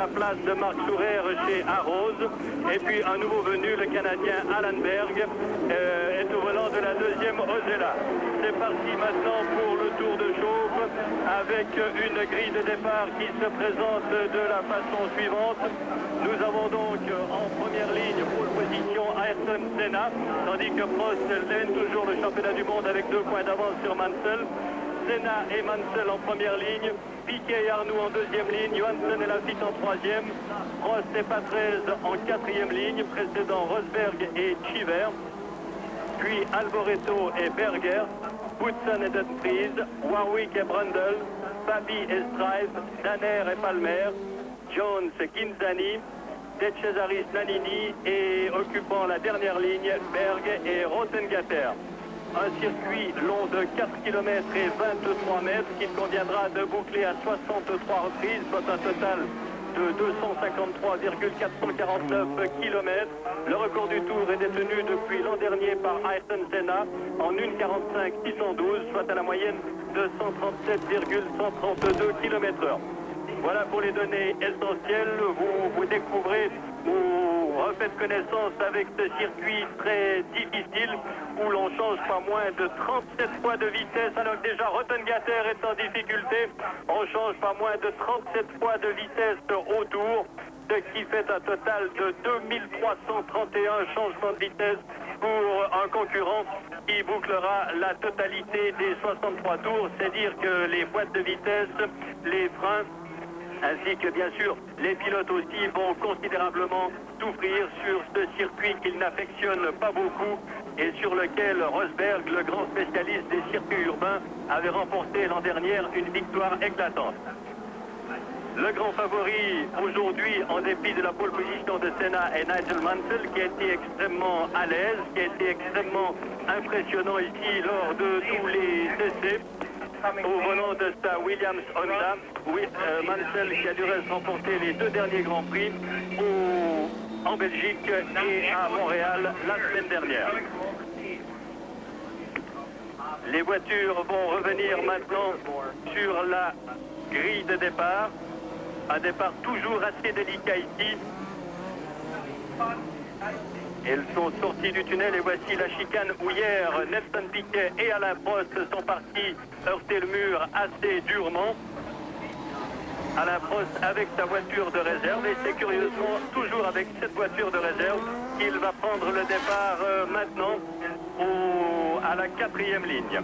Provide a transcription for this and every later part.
la place de Marc Sourer chez Arrose. Et puis un nouveau venu, le Canadien Alan Berg, est au volant de la deuxième Ozella. C'est parti maintenant pour le tour de chauffe avec une grille de départ qui se présente de la façon suivante. Nous avons donc en première ligne pole position Ayrton Senna, tandis que Prost lène toujours le championnat du monde avec 2 points d'avance sur Mansell. Senna et Mansell en première ligne, Piquet et Arnoux en deuxième ligne, Johansson et Lafitte en troisième, Prost et Patrese en quatrième ligne, précédant Rosberg et Cheever, puis Alboreto et Berger, Boutsen et Dunfries, Warwick et Brundle, Fabi et Strife, Danner et Palmer, Jones et Kinzani, De Cesaris Nannini et occupant la dernière ligne, Berg et Rottengatter. Un circuit long de 4 km et 23 mètres qu'il conviendra de boucler à 63 reprises, soit un total de 253,449 km. Le record du Tour est détenu depuis l'an dernier par Ayrton Senna en 1,45,612, soit à la moyenne de 137,132 km/h. Voilà pour les données essentielles. Vous découvrez ou refaites connaissance avec ce circuit très difficile où l'on change pas moins de 37 fois de vitesse, alors que déjà Rottengatter est en difficulté. On change pas moins de 37 fois de vitesse au tour, ce qui fait un total de 2331 changements de vitesse pour un concurrent qui bouclera la totalité des 63 tours, c'est-à-dire que les boîtes de vitesse, les freins, ainsi que bien sûr les pilotes aussi vont considérablement souffrir sur ce circuit qu'ils n'affectionnent pas beaucoup et sur lequel Rosberg, le grand spécialiste des circuits urbains, avait remporté l'an dernier une victoire éclatante. Le grand favori aujourd'hui, en dépit de la pole position de Senna, est Nigel Mansell, qui a été extrêmement à l'aise, qui a été extrêmement impressionnant ici lors de tous les essais. Au volant de sa Williams Honda, Mansell qui a dû remporter les 2 derniers Grands Prix en Belgique et à Montréal la semaine dernière. Les voitures vont revenir maintenant sur la grille de départ. Un départ toujours assez délicat ici. Elles sont sorties du tunnel et voici la chicane où hier Nelson Piquet et Alain Prost sont partis heurter le mur assez durement. Alain Prost avec sa voiture de réserve et c'est curieusement toujours avec cette voiture de réserve qu'il va prendre le départ maintenant à la 4e ligne.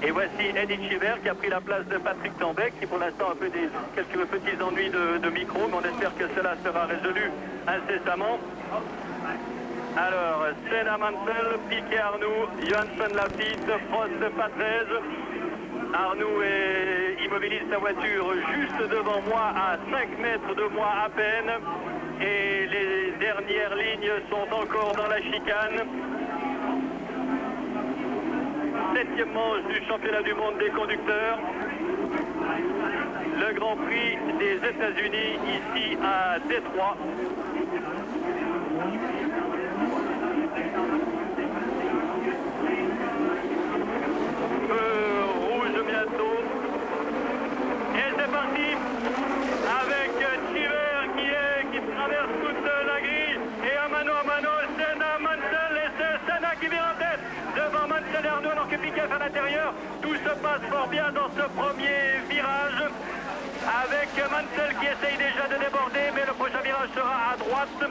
Et voici Eddie Cheever qui a pris la place de Patrick Tambay, qui pour l'instant a quelques petits ennuis de micro, mais on espère que cela sera résolu incessamment. Alors, Senna Mansell, Piquet Arnoux, Johansson Lafitte, Prost Patrese. Arnoux immobilise sa voiture juste devant moi, à 5 mètres de moi à peine. Et les dernières lignes sont encore dans la chicane. 7e manche du championnat du monde des conducteurs. Le Grand Prix des États-Unis ici à Détroit. Rouge bientôt. Et c'est parti avec Cheever qui traverse toute la grille et à mano, Senna, Mansell et c'est Senna qui vient en tête devant Mansell et Arnoux alors que Piquet est à l'intérieur. Tout se passe fort bien dans ce premier virage avec Mansell qui essaye déjà de déborder mais le prochain virage sera à droite.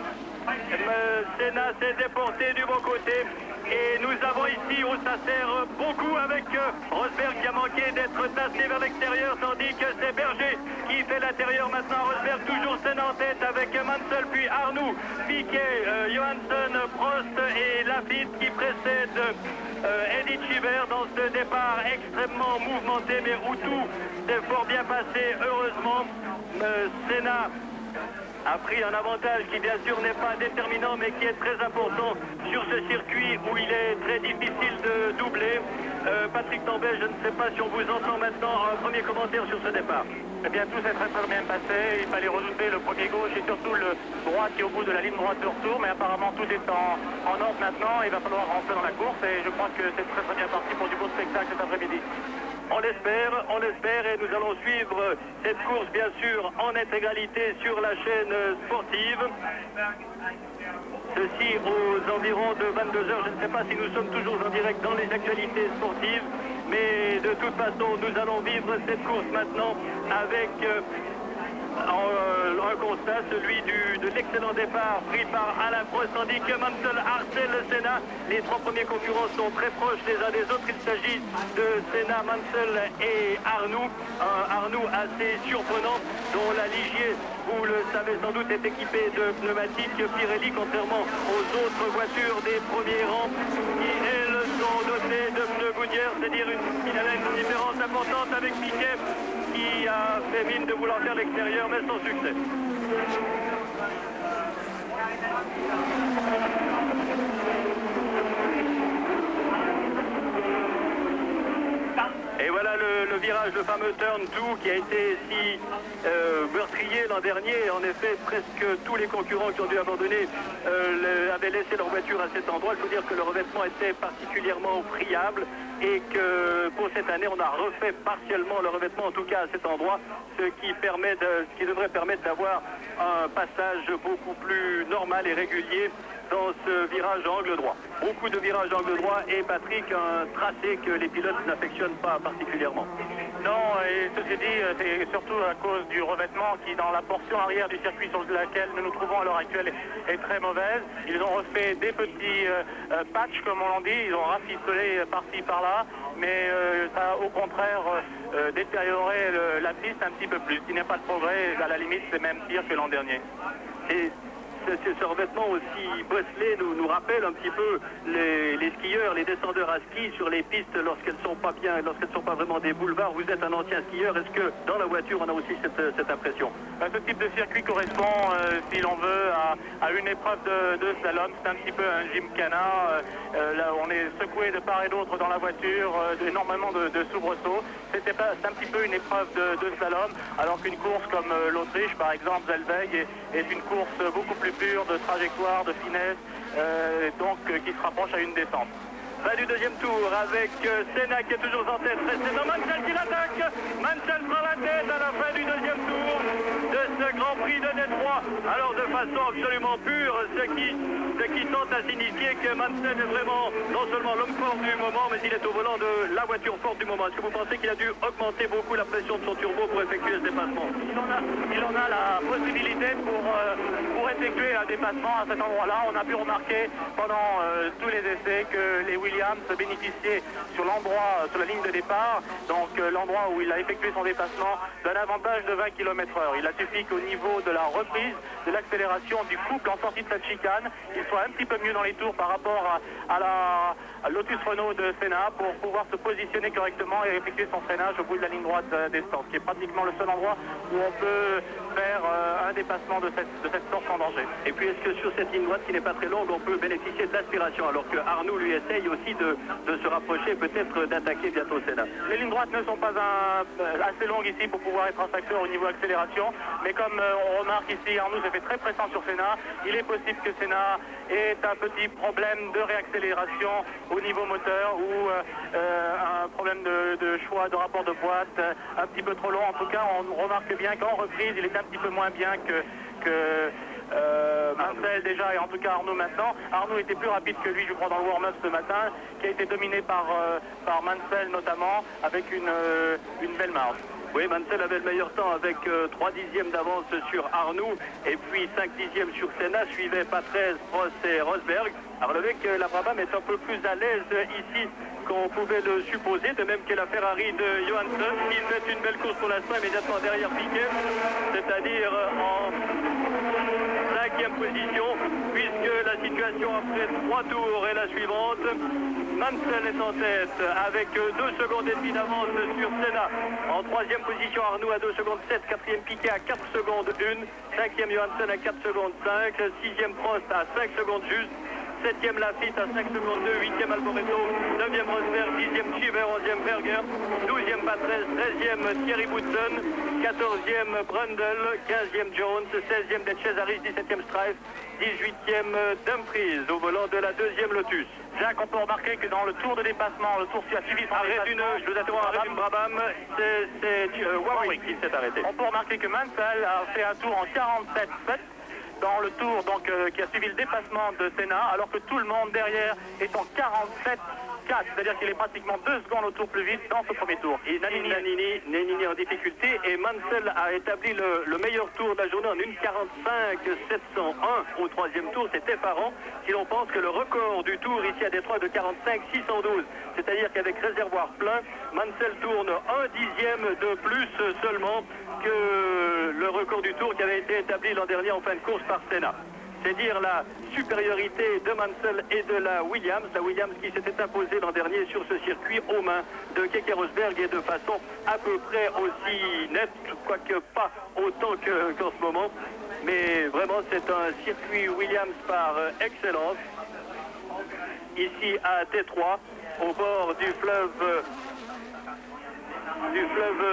Senna s'est déporté du bon côté et nous avons ici où ça sert beaucoup avec Rosberg qui a manqué d'être tassé vers l'extérieur tandis que c'est Berger qui fait l'intérieur maintenant. Rosberg toujours Senna en tête avec Mansell puis Arnoux, Piquet, Johansson, Prost et Lafitte qui précèdent Eddie Cheever dans ce départ extrêmement mouvementé mais où tout s'est fort bien passé heureusement. Senna a pris un avantage qui bien sûr n'est pas déterminant mais qui est très important sur ce circuit où il est très difficile de doubler. Patrick Tambay, je ne sais pas si on vous entend maintenant. Un premier commentaire sur ce départ. Eh bien tout s'est très bien passé, il fallait redouter le premier gauche et surtout le droit qui est au bout de la ligne droite de retour, mais apparemment tout est en ordre maintenant, il va falloir rentrer dans la course et je crois que c'est très bien parti pour du beau spectacle cet après-midi. On l'espère et nous allons suivre cette course bien sûr en intégralité sur la chaîne sportive. Ceci aux environs de 22 h. Je ne sais pas si nous sommes toujours en direct dans les actualités sportives, mais de toute façon nous allons vivre cette course maintenant avec un constat, celui de l'excellent départ pris par Alain Prost, tandis que Mansell harcèle le Senna. Les trois premiers concurrents sont très proches les uns des autres. Il s'agit de Senna, Mansell et Arnoux. Un Arnoux assez surprenant, dont la Ligier, vous le savez sans doute, est équipée de pneumatiques Pirelli, contrairement aux autres voitures des premiers rangs qui, elles, sont dotées de pneus Goodyear, c'est-à-dire une différence importante avec Piquet, qui a fait mine de vouloir faire l'extérieur, mais sans succès. Et voilà le virage, le fameux turn 2 qui a été si meurtrier l'an dernier. En effet, presque tous les concurrents qui ont dû abandonner avaient laissé leur voiture à cet endroit. Il faut dire que le revêtement était particulièrement friable et que pour cette année, on a refait partiellement le revêtement, en tout cas à cet endroit, ce qui devrait permettre d'avoir un passage beaucoup plus normal et régulier dans ce virage angle droit. Beaucoup de virages angle droit et Patrick, un tracé que les pilotes n'affectionnent pas particulièrement. Non, et ceci dit, c'est surtout à cause du revêtement qui, dans la portion arrière du circuit sur laquelle nous nous trouvons à l'heure actuelle, est très mauvaise. Ils ont refait des petits patchs, comme on l'en dit, ils ont rafistolé par-ci par-là, mais ça a au contraire détérioré la piste un petit peu plus. Il n'y a pas de progrès, à la limite c'est même pire que l'an dernier. Et ce revêtement aussi bosselé nous rappelle un petit peu les skieurs, les descendeurs à ski sur les pistes lorsqu'elles sont pas bien, lorsqu'elles ne sont pas vraiment des boulevards. Vous êtes un ancien skieur, est-ce que dans la voiture on a aussi cette impression? Ce type de circuit correspond, si l'on veut, à une épreuve de slalom. C'est un petit peu un gymkhana. Là, on est secoué de part et d'autre dans la voiture, énormément de soubresauts. C'est un petit peu une épreuve de slalom, alors qu'une course comme l'Autriche, par exemple, Zellweg, est une course beaucoup plus pure de trajectoire, de finesse, donc qui se rapproche à une descente. Fin du deuxième tour avec Senna qui est toujours en tête. C'est dans Mansell qui l'attaque. Mansell prend la tête à la fin du deuxième tour de ce Grand Prix de Détroit. Alors de façon absolument pure, ce qui tente à signifier que Mansell est vraiment non seulement l'homme fort du moment, mais il est au volant de la voiture forte du moment. Est-ce que vous pensez qu'il a dû augmenter beaucoup la pression de son turbo pour effectuer ce dépassement? Il en a la possibilité pour effectuer un dépassement à cet endroit-là. On a pu remarquer pendant tous les essais que les Williams bénéficiaient sur la ligne de départ, donc l'endroit où il a effectué son dépassement, d'un avantage de 20 km/h. Il a suffi qu'au niveau de la reprise, de l'accélération du couple en sortie de cette chicane, il soit un petit peu mieux dans les tours par rapport à la Lotus Renault de Senna pour pouvoir se positionner correctement et effectuer son freinage au bout de la ligne droite des stands, qui est pratiquement le seul endroit où on peut faire un dépassement de cette sorte sans danger. Et puis est-ce que sur cette ligne droite qui n'est pas très longue, on peut bénéficier de l'aspiration, alors que Arnoux lui essaye aussi de se rapprocher, peut-être d'attaquer bientôt Senna? Les lignes droites ne sont pas assez longues ici pour pouvoir être un facteur au niveau accélération, mais comme on remarque ici, Arnoux se fait très pressant sur Senna. Il est possible que Senna ait un petit problème de réaccélération au niveau moteur ou un problème de choix de rapport de boîte un petit peu trop long. En tout cas, on remarque bien qu'en reprise, il est un petit peu moins bien que Mansell déjà, et en tout cas Arnoux maintenant. Arnoux était plus rapide que lui, je crois, dans le warm-up ce matin, qui a été dominé par Mansell notamment, avec une belle marge. Oui, Mansell avait le meilleur temps avec 3 dixièmes d'avance sur Arnoux et puis 5 dixièmes sur Senna, suivait Patrese, Prost et Rosberg. Alors le mec, la Brabham est un peu plus à l'aise ici qu'on pouvait le supposer, de même que la Ferrari de Johansson, qui fait une belle course pour l'instant immédiatement derrière Piquet, c'est-à-dire en 5e position, puisque la situation après 3 tours est la suivante. Mansell est en tête avec 2 secondes et demie d'avance sur Senna. En 3e position, Arnoux à 2 secondes 7, 4e Piquet à 4 secondes 1, 5e Johansson à 4 secondes 5, 6e Prost à 5 secondes juste, 7e Lafitte à 5 secondes 2, 8e Alboreto, 9e Rosberg, 10e Cheever, 11e Berger, 12e Patrese, 13e Thierry Boutsen, 14e Brundle, 15e Jones, 16e De Cesaris, 17e Strife, 18e Dumfries au volant de la 2e Lotus. Jacques, on peut remarquer que dans le tour de dépassement, le tour qui a suivi son dépassement, je vous interromps, arrêt d'une Brabham, c'est Warwick qui s'est arrêté. On peut remarquer que Mansell a fait un tour en 47,7 dans le tour donc, qui a suivi le dépassement de Senna, alors que tout le monde derrière est en 47,4, c'est-à-dire qu'il est pratiquement 2 secondes au tour plus vite dans ce premier tour. Et Nannini en difficulté, et Mansell a établi le meilleur tour de la journée en 1,45,701 au 3e tour. C'est effarant si l'on pense que le record du tour ici à Détroit est de 45,612, c'est-à-dire qu'avec réservoir plein, Mansell tourne 1/10 de plus seulement que le record du tour qui avait été établi l'an dernier en fin de course par Senna. C'est dire la supériorité de Mansell et de la Williams qui s'était imposée l'an dernier sur ce circuit aux mains de Keke Rosberg et de façon à peu près aussi nette, quoique pas autant qu'en ce moment. Mais vraiment c'est un circuit Williams par excellence. Ici à Détroit, au bord du fleuve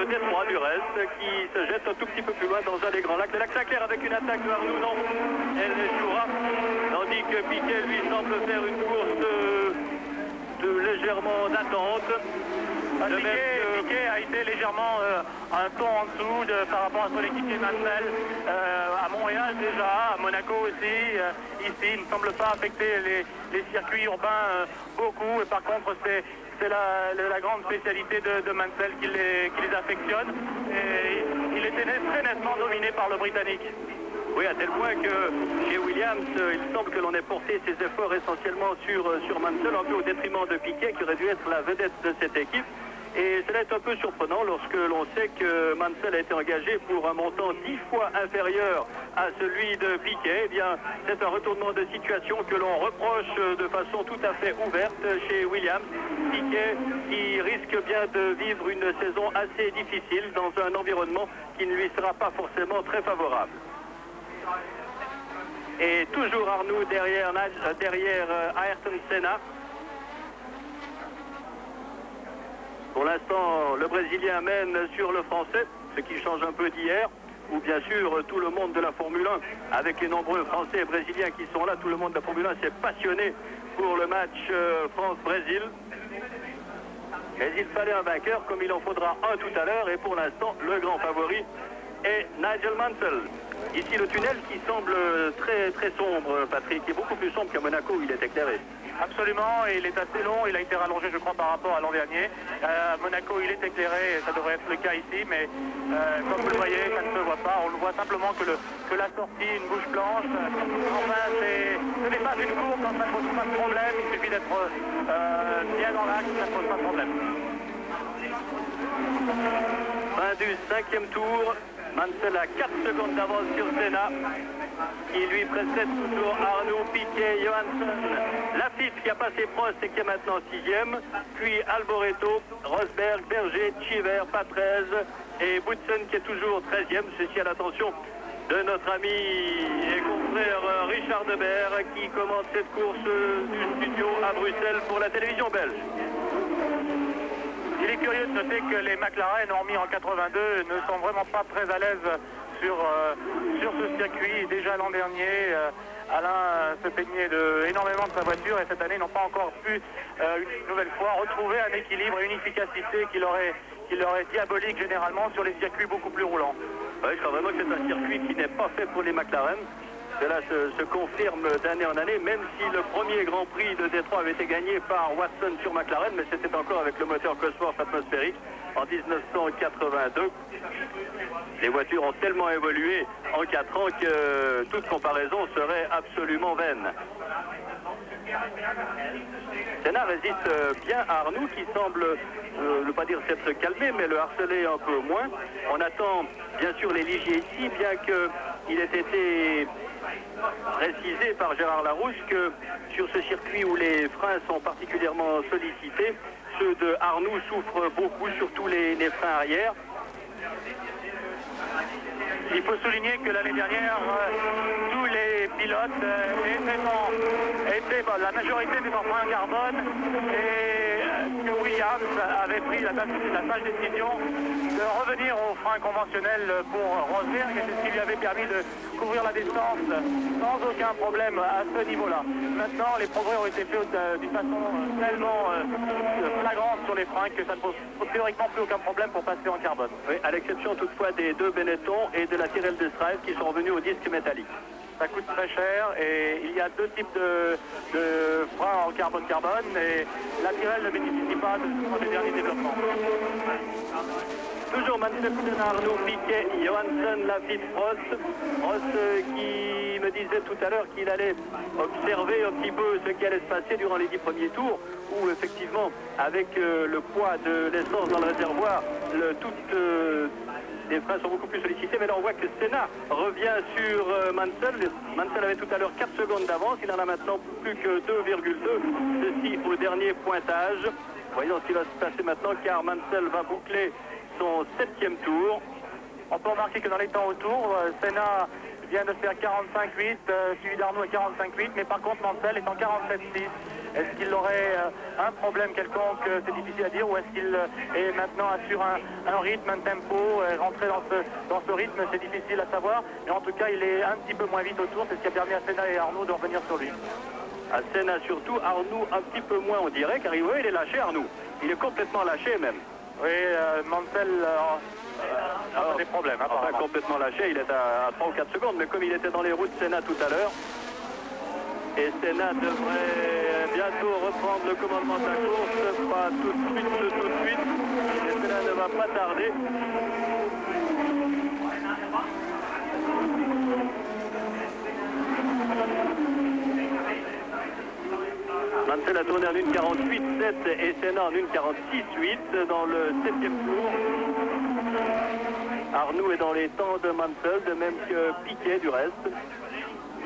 Détroit du reste, qui se jette un tout petit peu plus loin dans un des grands lacs. Le lac Saint-Clair avec une attaque de Arnoux, non, elle jouera, tandis que Piquet lui semble faire une course légèrement d'attente. Piquet a été légèrement un ton en dessous par rapport à son équipier Mansell à Montréal déjà, à Monaco aussi. Ici, il ne semble pas affecter les circuits urbains beaucoup. Et par contre, c'est la grande spécialité de Mansell qui les affectionne. Et il était très nettement dominé par le Britannique. Oui, à tel point que chez Williams, il semble que l'on ait porté ses efforts essentiellement sur Mansell, un peu au détriment de Piquet, qui aurait dû être la vedette de cette équipe. Et cela est un peu surprenant lorsque l'on sait que Mansell a été engagé pour un montant 10 fois inférieur à celui de Piquet. Eh bien, c'est un retournement de situation que l'on reproche de façon tout à fait ouverte chez Williams. Piquet qui risque bien de vivre une saison assez difficile dans un environnement qui ne lui sera pas forcément très favorable. Et toujours Arnoux derrière Ayrton Senna. Pour l'instant, le Brésilien mène sur le Français, ce qui change un peu d'hier, où bien sûr tout le monde de la Formule 1, avec les nombreux Français et Brésiliens qui sont là, tout le monde de la Formule 1 s'est passionné pour le match France-Brésil. Mais il fallait un vainqueur, comme il en faudra un tout à l'heure, et pour l'instant, le grand favori est Nigel Mansell. Ici, le tunnel qui semble très très sombre, Patrick, est beaucoup plus sombre qu'à Monaco où il est éclairé. Absolument, et il est assez long, il a été rallongé je crois par rapport à l'an dernier. À Monaco il est éclairé, et ça devrait être le cas ici, mais comme vous le voyez, ça ne se voit pas. On ne voit simplement que la sortie, une bouche blanche. Enfin, ce n'est pas une course, ça ne pose pas de problème, il suffit d'être bien dans l'axe, ça ne pose pas de problème. Fin du 5e tour, Mansell a 4 secondes d'avance sur Senna. qui lui précède toujours Arnoux, Piquet, Johansson, Lafitte qui a passé Prost et qui est maintenant 6e, puis Alboreto, Rosberg, Berger, Cheever, Patrese et Boutsen qui est toujours 13e, ceci à l'attention de notre ami et confrère Richard Debert qui commente cette course du studio à Bruxelles pour la télévision belge. Il est curieux de noter que les McLaren, hormis en 82, ne sont vraiment pas très à l'aise sur ce circuit. Déjà l'an dernier, Alain se plaignait énormément de sa voiture et cette année n'ont pas encore pu une nouvelle fois retrouver un équilibre et une efficacité qui leur est diabolique généralement sur les circuits beaucoup plus roulants. Oui, je crois vraiment que c'est un circuit qui n'est pas fait pour les McLaren. Cela se confirme d'année en année, même si le premier Grand Prix de Détroit avait été gagné par Watson sur McLaren, mais c'était encore avec le moteur Cosworth atmosphérique en 1982. Les voitures ont tellement évolué en 4 ans que toute comparaison serait absolument vaine. Senna résiste bien à Arnoux qui semble, ne pas dire s'être calmé, mais le harceler un peu moins. On attend bien sûr les Ligiers ici, bien qu'il ait été précisé par Gérard Larousse que sur ce circuit où les freins sont particulièrement sollicités, ceux de Arnoux souffrent beaucoup, surtout les freins arrière. Il faut souligner que l'année dernière, tous les pilotes étaient la majorité des freins en carbone et que Williams avait pris la sage décision de revenir aux freins conventionnels pour Rosberg, et c'est ce qui lui avait permis de couvrir la distance sans aucun problème à ce niveau-là. Maintenant, les progrès ont été faits d'une façon tellement flagrante sur les freins que ça ne pose théoriquement plus aucun problème pour passer en carbone. Oui, à l'exception toutefois des deux Benetton et de la Tyrrell de Strive qui sont revenus au disque métallique. Ça coûte très cher et il y a deux types de freins en carbone et la Tyrrell ne bénéficie pas de ces derniers développements. Toujours Mansell, Arnaud, Piquet, Johansson, Lafitte, Prost. Prost qui me disait tout à l'heure qu'il allait observer un petit peu ce qui allait se passer durant les 10 premiers tours, où effectivement, avec le poids de l'essence dans le réservoir, les freins sont beaucoup plus sollicités, mais là on voit que Senna revient sur Mansell. Mansell avait tout à l'heure 4 secondes d'avance, il en a maintenant plus que 2,2, ceci au dernier pointage. Voyons ce qui va se passer maintenant, car Mansell va boucler son 7e tour. On peut remarquer que dans les temps autour, Senna vient de faire 45,8, suivi d'Arnaud à 45,8, mais par contre Mansell est en 47,6. Est-ce qu'il aurait un problème quelconque, c'est difficile à dire, ou est-ce qu'il est maintenant assure un rythme, un tempo, rentrer dans ce rythme, c'est difficile à savoir, mais en tout cas il est un petit peu moins vite autour, c'est ce qui a permis à Senna et Arnaud de revenir sur lui. À Senna surtout, Arnaud un petit peu moins on dirait, car il est lâché Arnaud, il est complètement lâché même. Oui, Mansell a des problèmes. Enfin, complètement lâché, il est à 3 ou 4 secondes, mais comme il était dans les roues de Senna tout à l'heure, et Senna devrait bientôt reprendre le commandement de la course, pas tout de suite, et Senna ne va pas tarder. Mansell a tourné en 1,48,7 et Senna en 1,46,8 dans le 7e tour. Arnoux est dans les temps de Mansell, de même que Piquet du reste.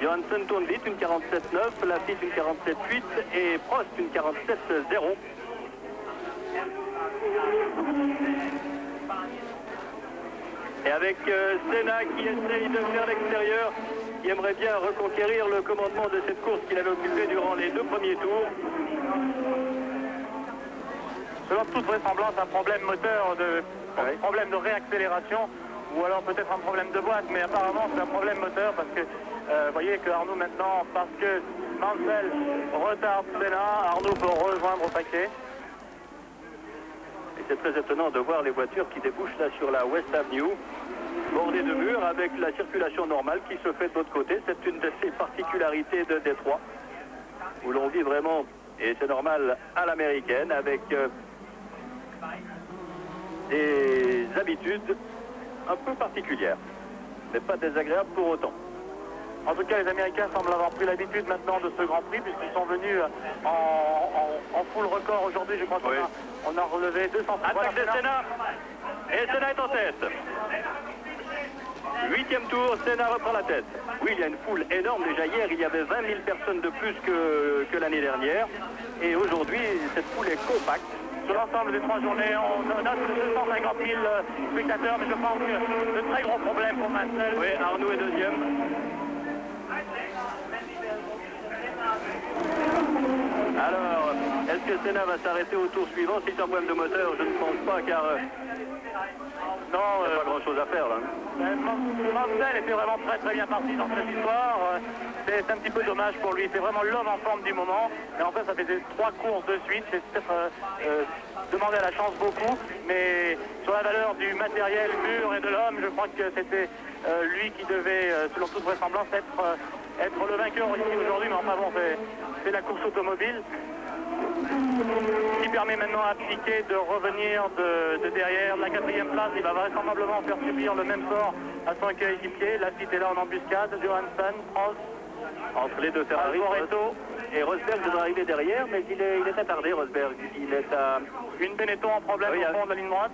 Johansson tourne vite, 1,47,9, Lafitte 1,47,8 et Prost 1,47,0. Et avec Senna qui essaye de faire l'extérieur, qui aimerait bien reconquérir le commandement de cette course qu'il avait occupé durant les 2 premiers tours. Selon toute vraisemblance, un problème moteur, un problème de réaccélération, ou alors peut-être un problème de boîte, mais apparemment c'est un problème moteur parce que vous voyez que Arnaud maintenant, parce que Mansell retarde Senna, Arnaud peut rejoindre au paquet. Et c'est très étonnant de voir les voitures qui débouchent là sur la West Avenue, bordée de murs avec la circulation normale qui se fait de l'autre côté. C'est une de ces particularités de Détroit, où l'on vit vraiment, et c'est normal, à l'américaine, avec des habitudes un peu particulières, mais pas désagréables pour autant. En tout cas, les Américains semblent avoir pris l'habitude maintenant de ce Grand Prix, puisqu'ils sont venus en full record aujourd'hui. Je crois qu'on a relevé 200. Attaque de Senna, et Senna est en tête. 8e tour, Senna reprend la tête. Oui, il y a une foule énorme. Déjà hier, il y avait 20 000 personnes de plus que l'année dernière. Et aujourd'hui, cette foule est compacte. Sur l'ensemble des 3 journées, on note 250 000 spectateurs, mais je pense que de très gros problèmes pour Mansell. Oui, Arnaud est 2e. Alors, est-ce que Senna va s'arrêter au tour suivant? Si c'est un problème de moteur, je ne pense pas, car non, il n'y a pas grand-chose à faire là. Mansell était vraiment très bien parti dans cette histoire. C'est un petit peu dommage pour lui. C'est vraiment l'homme en forme du moment. Et en fait, ça fait 3 courses de suite. C'est peut-être demander à la chance beaucoup. Mais sur la valeur du matériel pur et de l'homme, je crois que c'était lui qui devait, selon toute vraisemblance, être le vainqueur ici aujourd'hui. Mais enfin bon, c'est la course automobile qui permet maintenant à Piquet de revenir de derrière, de la 4e place. Il va vraisemblablement faire subir le même sort à son coéquipier. Lafitte est là en embuscade, Johansson, Prost. Entre les deux Ferrari, et Rosberg devrait arriver derrière, mais il est attardé, Rosberg. Il est à une Benetton en problème au fond de la ligne droite.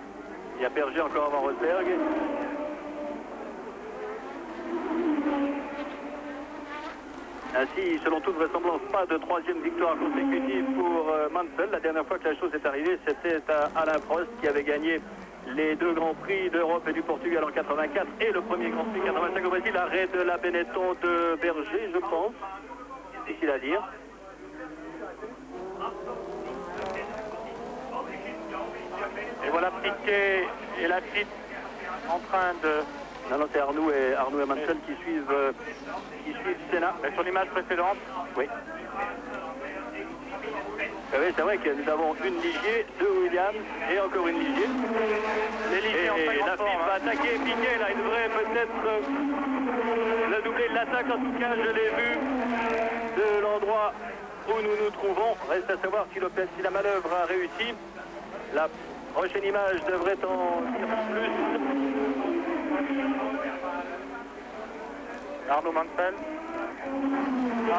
Il y a Berger encore avant Rosberg. Ainsi, selon toute vraisemblance, pas de 3e victoire consécutive pour Mansell. La dernière fois que la chose est arrivée, c'était à Alain Prost qui avait gagné les 2 Grands Prix d'Europe et du Portugal en 84 et le premier Grand Prix 85 au Brésil. L'arrêt de la Benetton de Berger, je pense. C'est difficile à dire. Et voilà Piquet et Lafitte en train de... Non, c'est Arnoux et Mansell qui suivent Senna. Et sur l'image précédente, oui. Oui, c'est vrai que nous avons une Ligier, deux Williams et encore une Ligier. les Ligier en Et très grande Lafitte forme, va hein. attaquer Piquet, là, il devrait peut-être le doubler de l'attaque. En tout cas, je l'ai vu de l'endroit où nous nous trouvons. Reste à savoir si la manœuvre a réussi. La prochaine image devrait en dire plus. Arnaud Mansell.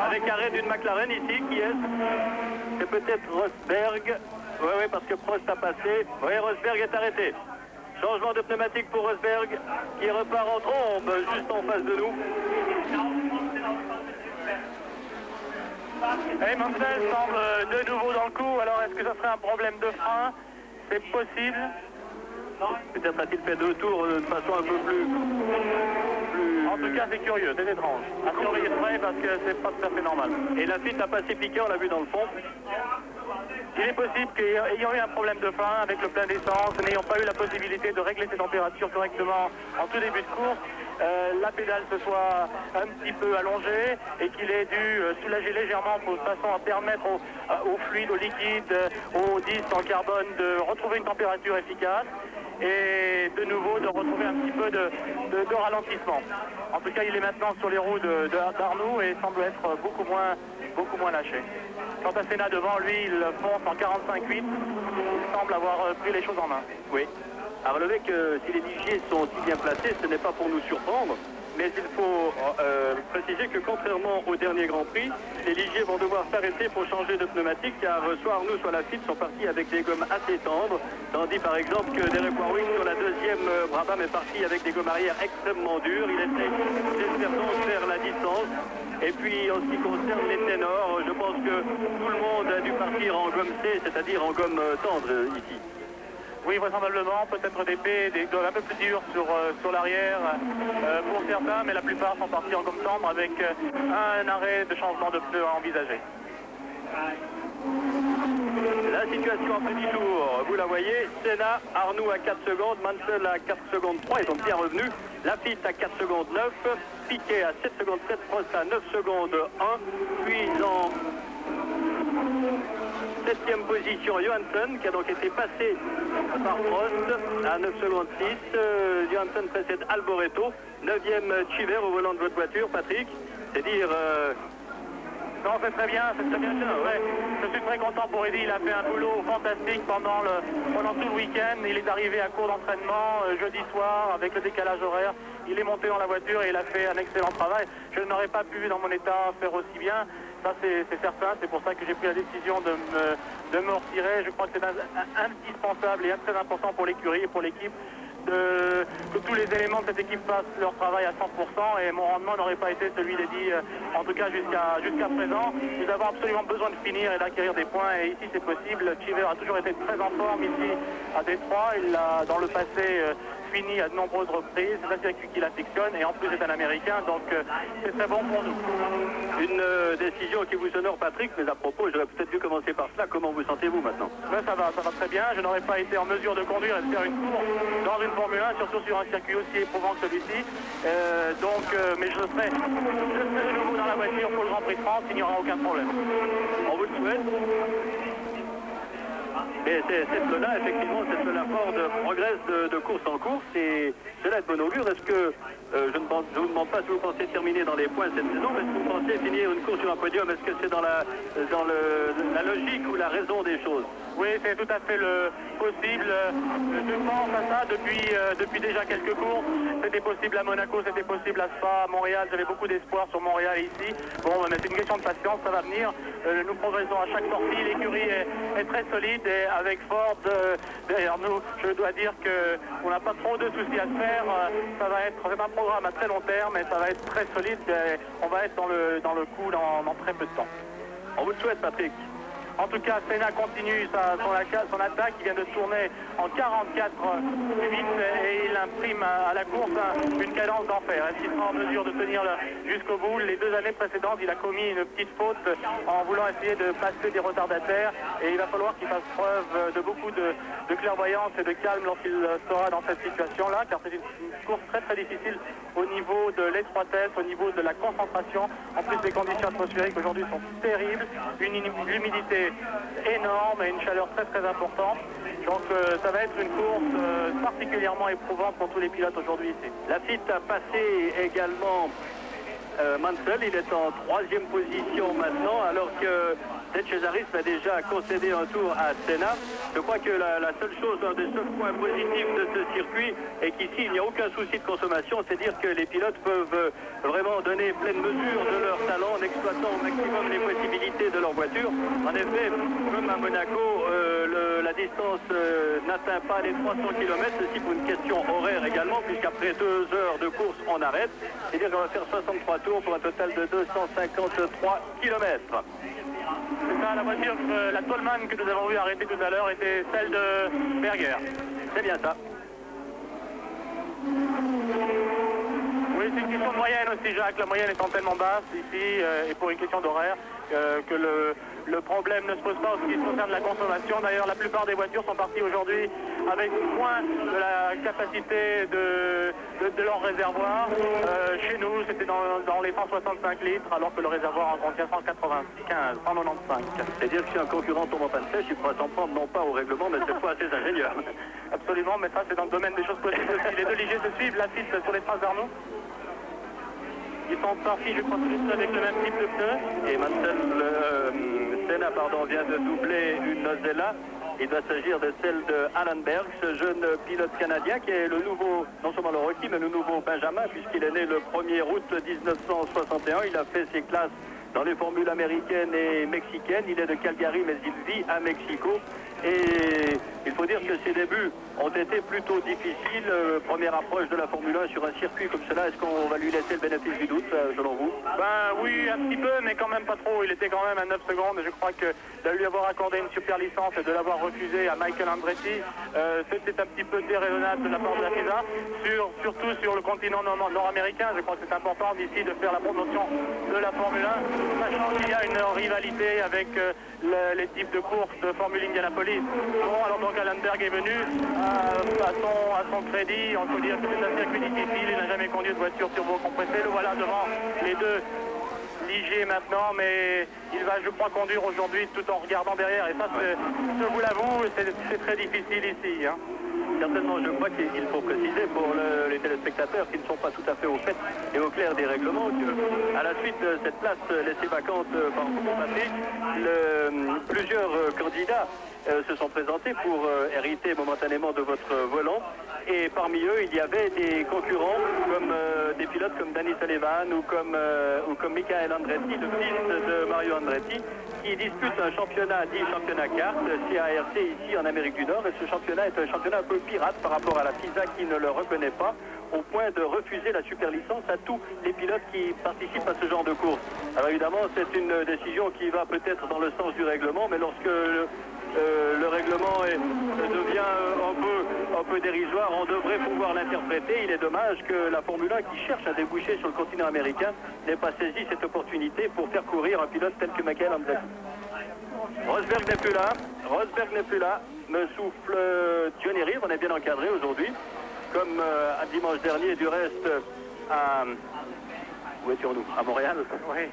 Avec arrêt d'une McLaren ici, qui est? C'est peut-être Rosberg. Oui, parce que Prost a passé. Oui, Rosberg est arrêté. Changement de pneumatique pour Rosberg, qui repart en trombe juste en face de nous. Et Mansell semble de nouveau dans le coup. Alors est-ce que ça serait un problème de frein? C'est possible. Peut-être a-t-il fait deux tours de façon un peu plus... En tout cas, c'est curieux, c'est étrange. À surveiller de près parce que c'est pas tout à fait normal. Et Lafitte a passé Piquet, on l'a vu dans le fond. Il est possible qu'ayant eu un problème de frein avec le plein d'essence, n'ayant pas eu la possibilité de régler ses températures correctement en tout début de course, la pédale se soit un petit peu allongée et qu'il ait dû soulager légèrement de façon à permettre au fluide, au liquide, au disque en carbone de retrouver une température efficace et de nouveau de retrouver un petit peu de ralentissement. En tout cas, il est maintenant sur les roues d'Arnoux et semble être beaucoup moins lâché. Quant à Senna devant lui, il fonce en 45-8. Il semble avoir pris les choses en main. Oui. À relever que si les Ligiers sont si bien placés, ce n'est pas pour nous surprendre, mais il faut préciser que contrairement au dernier Grand Prix, les Ligiers vont devoir s'arrêter pour changer de pneumatique, car soit Arnoux, soit Lafitte sont partis avec des gommes assez tendres, tandis par exemple que Derek Warwick sur la deuxième Brabham est parti avec des gommes arrière extrêmement dures. Il essaie désespérément de faire la distance. Et puis en ce qui concerne les ténors, je pense que tout le monde a dû partir en gomme C, c'est-à-dire en gomme tendre ici. Oui, vraisemblablement, peut-être des baies, des gommes un peu plus dures sur l'arrière pour certains, mais la plupart sont partis en gomme tendre avec un arrêt de changement de pneu à envisager. La situation après 10 tours, vous la voyez, Senna, Arnoux à 4 secondes, Mansell à 4 secondes 3, ils sont bien revenus, Lafitte à 4 secondes 9, Piquet à 7 secondes 7, Prost à 9 secondes 1, puis en 7e position Johansson qui a donc été passé par Prost à 9 secondes 6, Johansson précède Alboreto, 9e Chiver au volant de votre voiture, Patrick, c'est dire... Non, c'est très bien ça, ouais. Je suis très content pour Eddy, il a fait un boulot fantastique pendant tout le week-end. Il est arrivé à court d'entraînement jeudi soir avec le décalage horaire. Il est monté dans la voiture et il a fait un excellent travail. Je n'aurais pas pu, dans mon état, faire aussi bien. Ça, c'est certain. C'est pour ça que j'ai pris la décision de me retirer. Je crois que c'est indispensable et très important pour l'écurie et pour l'équipe que tous les éléments de cette équipe fassent leur travail à 100% et mon rendement n'aurait pas été celui d'Eddy, en tout cas jusqu'à présent. Nous avons absolument besoin de finir et d'acquérir des points et ici c'est possible. Chiver a toujours été très en forme ici à Détroit. Il a dans le passé fini à de nombreuses reprises. C'est un circuit qu'il affectionne et en plus c'est un Américain, donc c'est très bon pour nous. Une décision qui vous honore, Patrick, mais à propos, j'aurais peut-être dû commencer par cela. Comment vous sentez-vous maintenant? Ben, ça va très bien. Je n'aurais pas été en mesure de conduire et de faire une course dans une Formule 1, surtout sur un circuit aussi éprouvant que celui-ci. Mais je serai de nouveau dans la voiture pour le Grand Prix de France, il n'y aura aucun problème. On vous le souhaite. Mais cette zone-là, effectivement, cette zone-là Ford progresse de course en course et cela est de bon augure. Est-ce que, je ne vous demande pas si vous pensez terminer dans les points cette saison, mais est-ce que vous pensez finir une course sur un podium? Est-ce que c'est dans la logique ou la raison des choses? Oui, c'est tout à fait possible. Je pense à ça depuis déjà quelques courses. C'était possible à Monaco, c'était possible à Spa, à Montréal. J'avais beaucoup d'espoir sur Montréal et ici. Bon, mais c'est une question de patience, ça va venir. Nous progressons à chaque sortie. L'écurie est très solide et avec Ford derrière nous, je dois dire qu'on n'a pas trop de soucis à se faire. C'est un programme à très long terme et ça va être très solide. Et on va être dans le coup dans très peu de temps. On vous le souhaite, Patrick. En tout cas, Senna continue son attaque. Il vient de tourner en 44 et il imprime à la course une cadence d'enfer. Est-ce qu'il sera en mesure de tenir jusqu'au bout? Les 2 années précédentes, il a commis une petite faute en voulant essayer de passer des retardataires et il va falloir qu'il fasse preuve de beaucoup de clairvoyance et de calme lorsqu'il sera dans cette situation-là, car c'est une course très très difficile au niveau de l'étroitesse, au niveau de la concentration. En plus, les conditions atmosphériques aujourd'hui sont terribles, une humidité énorme et une chaleur très très importante. Donc ça va être une course particulièrement éprouvante pour tous les pilotes aujourd'hui ici. Laffite a passé également Mansell, il est en 3e position maintenant, alors que De Cesaris a déjà concédé un tour à Senna. Je crois que la seule chose, un des seuls points positifs de ce circuit est qu'ici il n'y a aucun souci de consommation, c'est-à-dire que les pilotes peuvent vraiment donner pleine mesure de leur talent en exploitant au maximum les possibilités de leur voiture. En effet, comme à Monaco, la distance n'atteint pas les 300 km, ceci pour une question horaire également, puisqu'après 2 heures de course on arrête, c'est-à-dire qu'on va faire 63 tours pour un total de 253 km. C'est ça, la voiture, la Toleman que nous avons vu arrêter tout à l'heure était celle de Berger. C'est bien ça. Oui, c'est une question de moyenne aussi, Jacques. La moyenne étant tellement basse ici, et pour une question d'horaire, que le problème ne se pose pas en ce qui concerne la consommation. D'ailleurs, la plupart des voitures sont parties aujourd'hui avec moins de la capacité de leur réservoir. Chez nous, c'était dans les 165 litres, alors que le réservoir en contient 195, 195. C'est-à-dire que si un concurrent tombe en panne sèche, il pourra s'en prendre non pas au règlement, mais cette fois à ses ingénieurs. Absolument, mais ça, c'est dans le domaine des choses possibles aussi. Les 2 légers se suivent, Laffite sur les traces d'Arnaud. Ils sont partis, je crois, tous avec le même type de pneus. Et Senna vient de doubler une Nozella. Il va s'agir de celle de Alan Berg, ce jeune pilote canadien qui est le nouveau, non seulement le rookie, mais le nouveau Benjamin, puisqu'il est né le 1er août 1961. Il a fait ses classes dans les formules américaines et mexicaines. Il est de Calgary, mais il vit à Mexico. Et il faut dire que ses débuts ont été plutôt difficiles. Première approche de la Formule 1 sur un circuit comme cela, est-ce qu'on va lui laisser le bénéfice du doute, selon vous? Ben oui, un petit peu, mais quand même pas trop. Il était quand même à 9 secondes. Et je crois que de lui avoir accordé une super licence et de l'avoir refusé à Michael Andretti, c'était un petit peu déraisonnable de la part de la FISA, surtout sur le continent nord-américain. Je crois que c'est important d'ici de faire la promotion de la Formule 1, sachant qu'il y a une rivalité avec les types de courses de Formule Indianapolis. Bon, alors donc Alan Berg est venu à son crédit. On peut dire que c'est un circuit difficile. Il n'a jamais conduit de voiture turbo-compressée. Le voilà devant les 2 Ligier maintenant, mais il va, je crois, conduire aujourd'hui tout en regardant derrière. Et ça, je vous l'avoue, c'est très difficile ici. Hein. Certainement, je crois qu'il faut préciser pour les téléspectateurs qui ne sont pas tout à fait au fait et au clair des règlements qu'à la suite de cette place laissée vacante par Patrick, plusieurs candidats se sont présentés pour hériter momentanément de votre volant. Et parmi eux, il y avait des concurrents comme des pilotes comme Danny Sullivan ou comme Michael Andretti, le fils de Mario Andretti, qui dispute un championnat dit championnat kart, CART ici en Amérique du Nord. Et ce championnat est un championnat un peu pirate par rapport à la FISA qui ne le reconnaît pas, au point de refuser la super licence à tous les pilotes qui participent à ce genre de course. Alors évidemment, c'est une décision qui va peut-être dans le sens du règlement, mais lorsque le règlement devient un peu dérisoire, on devrait pouvoir l'interpréter. Il est dommage que la Formule 1, qui cherche à déboucher sur le continent américain, n'ait pas saisi cette opportunité pour faire courir un pilote tel que Michael Andretti. Rosberg n'est plus là. Me souffle Johnny Reeve. On est bien encadré aujourd'hui, comme à dimanche dernier, du reste à... Où étions-nous? À Montréal? Oui.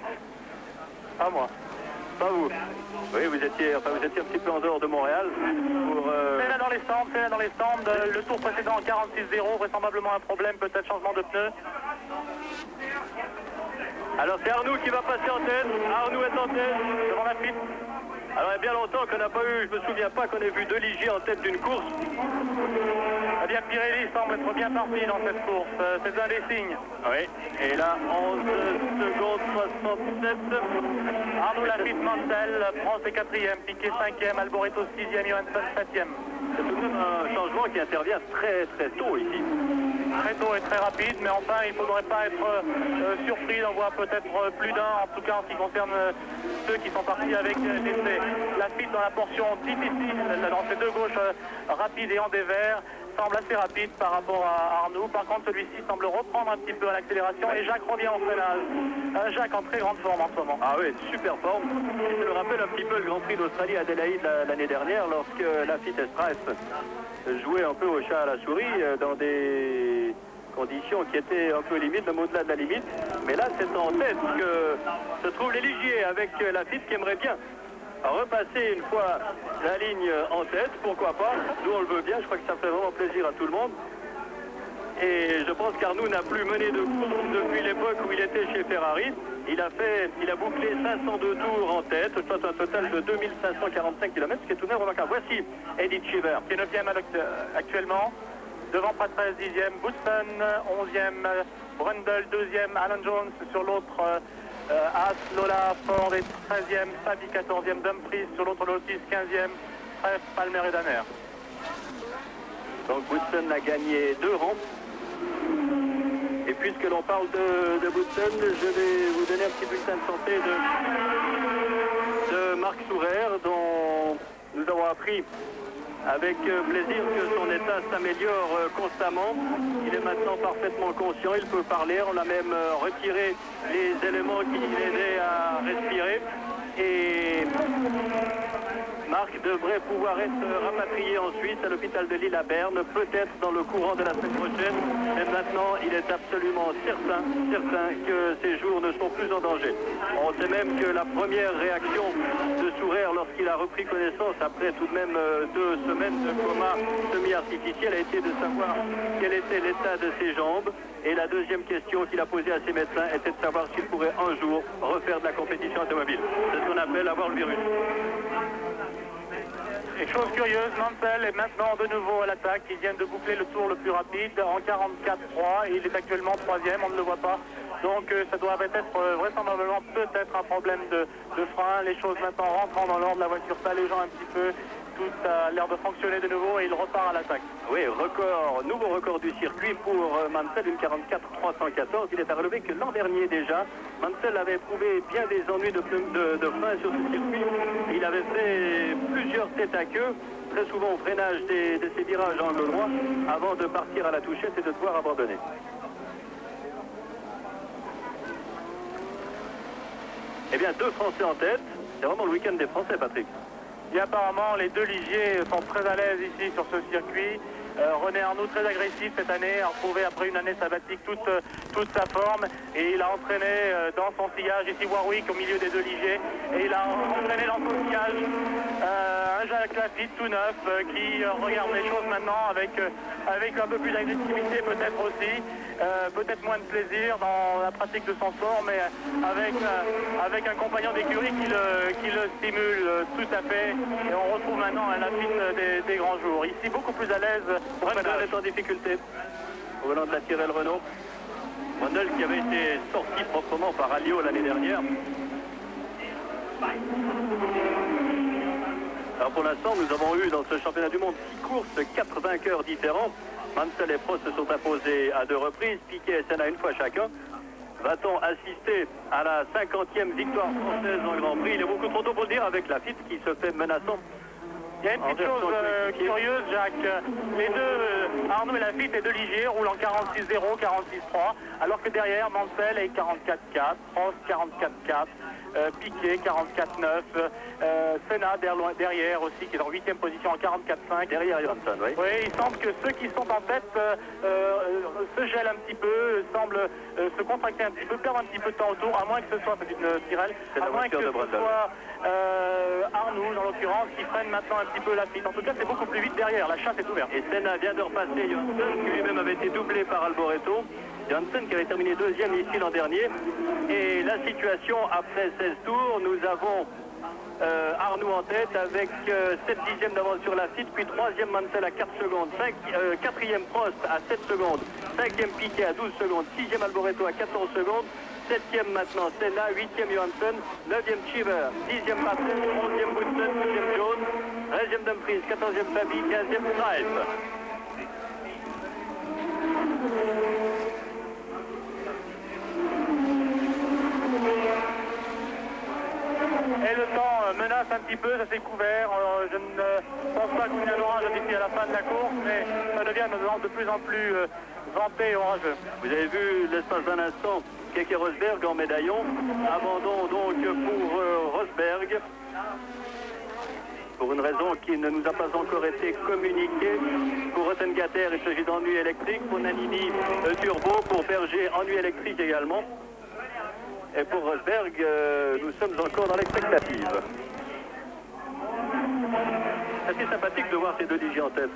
Pas moi. Pas vous. Oui, vous étiez un petit peu en dehors de Montréal. C'est là dans les stands, le tour précédent en 46-0, vraisemblablement un problème, peut-être changement de pneu. Alors c'est Arnoux qui va passer en tête. Arnoux est en tête Devant la fuite. Alors il y a bien longtemps qu'on n'a pas eu, je me souviens pas qu'on ait vu 2 Ligier en tête d'une course. Eh bien, Pirelli semble être bien parti dans cette course, c'est un des signes. Oui, et là, 11 secondes 67. Arnaud Lafitte Mansell prend ses 4e, Piquet 5e, Alboreto 6e, Johansson 7e. C'est tout de même un changement qui intervient très très tôt ici. très tôt et très rapide, mais enfin il ne faudrait pas être surpris d'en voir peut-être plus d'un, en tout cas en ce qui concerne ceux qui sont partis avec l'essai. La suite dans la portion difficile, dans ces deux gauches rapides et en dévers, semble assez rapide par rapport à Arnoux. Par contre, celui-ci semble reprendre un petit peu à l'accélération et Jacques revient au freinage. Jacques en très grande forme en ce moment. Ah oui, super forme. Je me rappelle un petit peu le Grand Prix d'Australie à Adélaïde l'année dernière, lorsque Laffite Express jouait un peu au chat à la souris dans des conditions qui étaient un peu limites, même au-delà de la limite. Mais là, c'est en tête que se trouvent les Ligiers avec Laffite qui aimerait bien repasser une fois la ligne en tête, pourquoi pas, nous on le veut bien, je crois que ça fait vraiment plaisir à tout le monde. Et je pense qu'Arnoux n'a plus mené de course depuis l'époque où il était chez Ferrari. Il a bouclé 502 tours en tête, soit un total de 2545 km, ce qui est tout de même remarquable. Voici Eddie Cheever, qui est 9e actuellement. Devant Patrese 10e, Woodson 11e, Brundle 2e, Alan Jones sur l'autre As, Lola, Ford est 13e, Sabi 14e, Dumfries sur l'autre Lotus 15e, Treff, Palmer et Danner. Donc Woodson a gagné 2 rangs. Et puisque l'on parle de Woodson, je vais vous donner un petit bulletin de santé de Marc Sourer, dont nous avons appris avec plaisir que son état s'améliore constamment. Il est maintenant parfaitement conscient, il peut parler. On a même retiré les éléments qui l'aidaient à respirer. Et Marc devrait pouvoir être rapatrié en Suisse à l'hôpital de Lille à Berne, peut-être dans le courant de la semaine prochaine. Mais maintenant, il est absolument certain que ses jours ne sont plus en danger. On sait même que la première réaction de Sourer lorsqu'il a repris connaissance après tout de même 2 semaines de coma semi-artificiel a été de savoir quel était l'état de ses jambes. Et la deuxième question qu'il a posée à ses médecins était de savoir s'il pourrait un jour refaire de la compétition automobile. C'est ce qu'on appelle avoir le virus. Et chose curieuse, Mansell est maintenant de nouveau à l'attaque. Il vient de boucler le tour le plus rapide en 44.3 et il est actuellement 3e, on ne le voit pas. Donc ça doit être vraisemblablement peut-être un problème de frein. Les choses maintenant rentrant dans l'ordre, la voiture s'allégeant un petit peu. Tout a l'air de fonctionner de nouveau et il repart à l'attaque. Oui, nouveau record du circuit pour Mansell, une 44.314. Il est à relever que l'an dernier déjà, Mansell avait éprouvé bien des ennuis de frein sur ce circuit. Il avait fait plusieurs têtes à queue, très souvent au freinage de ses virages angle droit, avant de partir à la touchette et de devoir abandonner. Eh bien, 2 Français en tête. C'est vraiment le week-end des Français, Patrick. Et apparemment, les 2 Ligiers sont très à l'aise ici sur ce circuit. René Arnoux, très agressif cette année, a retrouvé après une année sabbatique toute sa forme. Et il a entraîné dans son sillage, ici Warwick, au milieu des 2 Ligiers. Et il a entraîné dans son sillage un Jacques Laffite tout neuf qui regarde les choses maintenant avec un peu plus d'agressivité peut-être aussi. Peut-être moins de plaisir dans la pratique de son sport, mais avec un compagnon d'écurie qui le stimule tout à fait. Et on retrouve maintenant un Laffite des grands jours. Ici, beaucoup plus à l'aise. Brundle est en difficulté au volant de la Tyrrell Renault. Brundle qui avait été sorti proprement par Alliot l'année dernière. Alors pour l'instant, nous avons eu dans ce championnat du monde 6 courses, 4 vainqueurs différents. Mansell et Prost se sont imposés à 2 reprises, Piquet et Senna une fois chacun. Va-t-on assister à la 50e victoire française en Grand Prix? Il est beaucoup trop tôt pour le dire avec Laffite qui se fait menaçant. Il y a une petite chose curieuse, Jacques. Les 2, Arnoux et Laffite, les 2 Ligiers roulent en 46.0, 46.3, alors que derrière, Mansell est 44.4, Prost 44.4. Piquet 44.9, Senna derrière aussi qui est en 8e position en 44.5 derrière Johansson. Oui, il semble que ceux qui sont en tête se gèlent un petit peu, semblent se contracter un petit peu, perdre un petit peu de temps autour, à moins que ce soit une Tyrrell, à moins que ce soit Arnoux en l'occurrence qui freine maintenant un petit peu Laffite. En tout cas c'est beaucoup plus vite derrière, la chasse est ouverte. Et Senna vient de repasser Johansson qui lui-même avait été doublé par Alboreto. Johansson qui avait terminé 2e ici l'an dernier. Et la situation après 16 tours, nous avons Arnoux en tête avec 7 dixièmes d'avance sur Laffite, puis 3e Mansell à 4 secondes, 4e Prost à 7 secondes, 5e Piquet à 12 secondes, 6e Alboreto à 14 secondes, 7e maintenant Senna, 8e Johansson, 9e Cheever, 10e Patrese, 11e Woodson, 12e Jones, 13e Dumfries, 14e Fabi, 15e Treff. Et le temps menace un petit peu, ça s'est couvert. Je ne pense pas qu'il y ait un orage d'ici à la fin de la course, mais ça devient de plus en plus venté et orageux. Vous avez vu l'espace d'un instant Keke Rosberg en médaillon. Abandon donc pour Rosberg. Pour une raison qui ne nous a pas encore été communiquée. Pour Rottengatter, il s'agit d'ennui électrique. Pour Nannini, turbo. Pour Berger, ennui électrique également. Et pour Rosberg, nous sommes encore dans l'expectative. C'est sympathique de voir ces deux Ligiers en tête.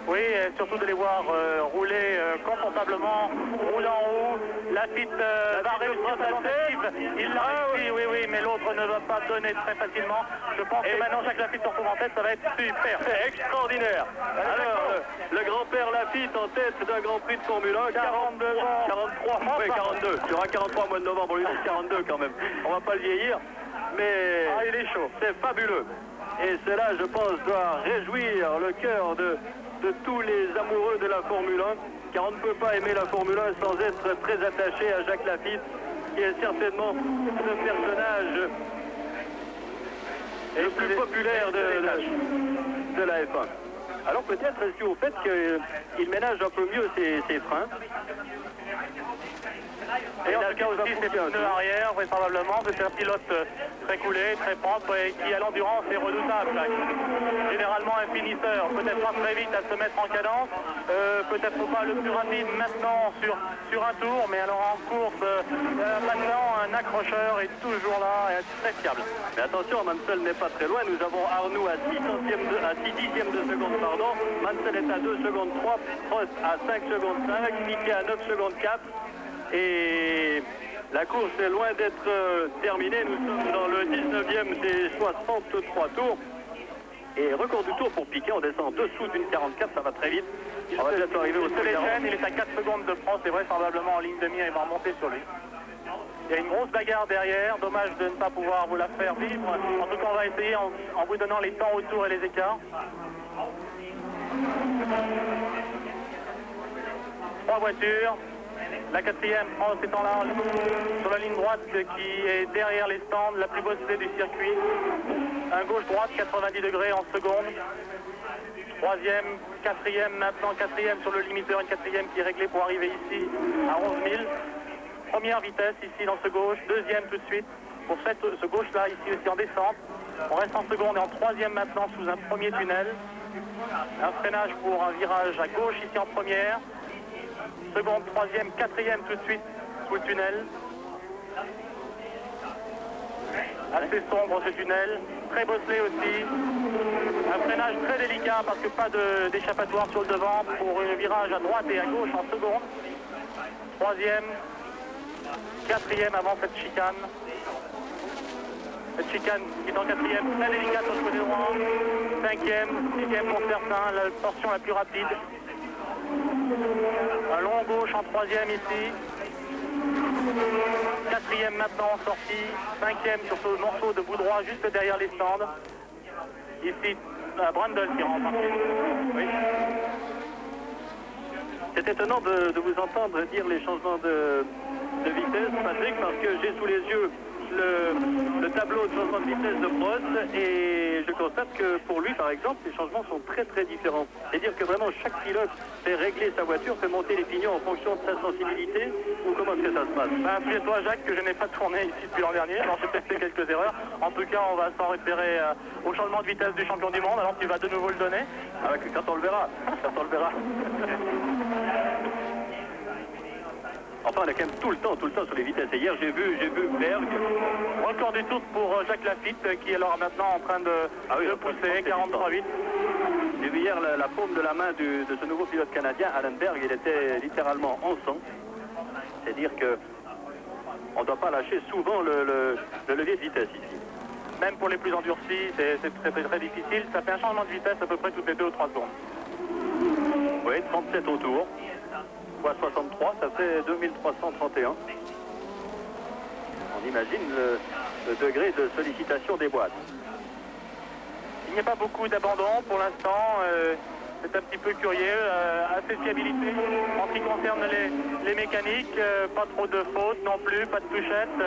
Oui, et surtout de les voir rouler confortablement, rouler en haut. Lafitte va réussir sa tentative. Il l'a réussi, oui, mais l'autre ne va pas donner très facilement. Je pense que maintenant, Jacques Lafitte se retrouve en tête, ça va être super. C'est extraordinaire. Alors, le grand-père Lafitte en tête d'un Grand Prix de Formule 1, 42 ans. 43, oui, 42. Il y aura 43 au mois de novembre, lui, 42 quand même. On va pas le vieillir, mais il est chaud. C'est fabuleux. Et cela, je pense, doit réjouir le cœur de tous les amoureux de la Formule 1, car on ne peut pas aimer la Formule 1 sans être très attaché à Jacques Lafitte, qui est certainement le personnage le plus populaire de la F1. Alors peut-être est-ce au fait qu'il ménage un peu mieux ses freins. Et en tout cas aussi ses pneus arrière, vraisemblablement, c'est un pilote très coulé, très propre et qui a l'endurance est redoutable. Généralement un finisseur, peut-être pas très vite à se mettre en cadence, peut-être pas le plus rapide maintenant sur un tour, mais alors en course, maintenant un accrocheur est toujours là et très fiable. Mais attention, Mansell n'est pas très loin, nous avons Arnoux à 6 dixièmes de seconde, pardon. Mansell est à 2 secondes 3, Prost à 5 secondes 5, Piquet à 9 secondes 4. Et la course est loin d'être terminée. Nous sommes dans le 19e des 63 tours. Et record du tour pour Piquet, on descend en dessous d'une 44, ça va très vite. On va bientôt arriver au Téléchaîne, il est à 4 secondes de Prost, et vraisemblablement en ligne de mire, il va remonter sur lui. Il y a une grosse bagarre derrière, dommage de ne pas pouvoir vous la faire vivre. En tout cas, on va essayer en vous donnant les temps autour et les écarts. 3 voitures. La quatrième, Prost étant là sur la ligne droite qui est derrière les stands, la plus bossée du circuit. Un gauche-droite, 90 degrés en seconde. Troisième, quatrième, maintenant quatrième sur le limiteur, une quatrième qui est réglée pour arriver ici à 11 000. Première vitesse ici dans ce gauche, deuxième tout de suite pour ce gauche-là, ici aussi en descente. On reste en seconde et en troisième maintenant sous un premier tunnel. Un freinage pour un virage à gauche ici en première. Seconde, troisième, quatrième tout de suite sous le tunnel. Assez sombre ce tunnel, très bosselé aussi. Un freinage très délicat parce que pas d'échappatoire sur le devant pour un virage à droite et à gauche en seconde. Troisième, quatrième avant cette chicane. Cette chicane qui est en quatrième, très délicate sur le côté droit. Cinquième, sixième pour certains, la portion la plus rapide. Un long gauche en troisième ici. Quatrième maintenant en sortie. Cinquième sur ce morceau de bout droit juste derrière les stands. Ici, Brundle qui rentre. Oui. C'est étonnant de vous entendre dire les changements de vitesse, Patrick, parce que j'ai sous les yeux le tableau de changement de vitesse de Prost et je constate que pour lui, par exemple, les changements sont très très différents. C'est-à-dire que vraiment chaque pilote fait régler sa voiture, fait monter les pignons en fonction de sa sensibilité, ou comment est-ce que ça se passe? Souviens-toi, Jacques, que je n'ai pas tourné ici depuis l'an dernier, alors j'ai peut-être fait quelques erreurs. En tout cas, on va s'en référer au changement de vitesse du champion du monde, alors tu vas de nouveau le donner. Quand on le verra, quand on le verra. Enfin, on a quand même tout le temps sur les vitesses. Et hier, j'ai vu Berg. Record du tour pour Jacques Lafitte, qui est alors maintenant en train de pousser, 43,8. J'ai vu hier la paume de la main de ce nouveau pilote canadien, Alan Berg. Il était littéralement en sang. C'est-à-dire qu'on ne doit pas lâcher souvent le levier de vitesse ici. Même pour les plus endurcis, c'est très difficile. Ça fait un changement de vitesse à peu près toutes les 2 ou 3 secondes. Oui, 37 au tour. Fois 63, ça fait 2331. On imagine le degré de sollicitation des boîtes. Il n'y a pas beaucoup d'abandon pour l'instant. c'est un petit peu curieux, assez de fiabilité en ce qui concerne les mécaniques, pas trop de fautes non plus, pas de touchettes.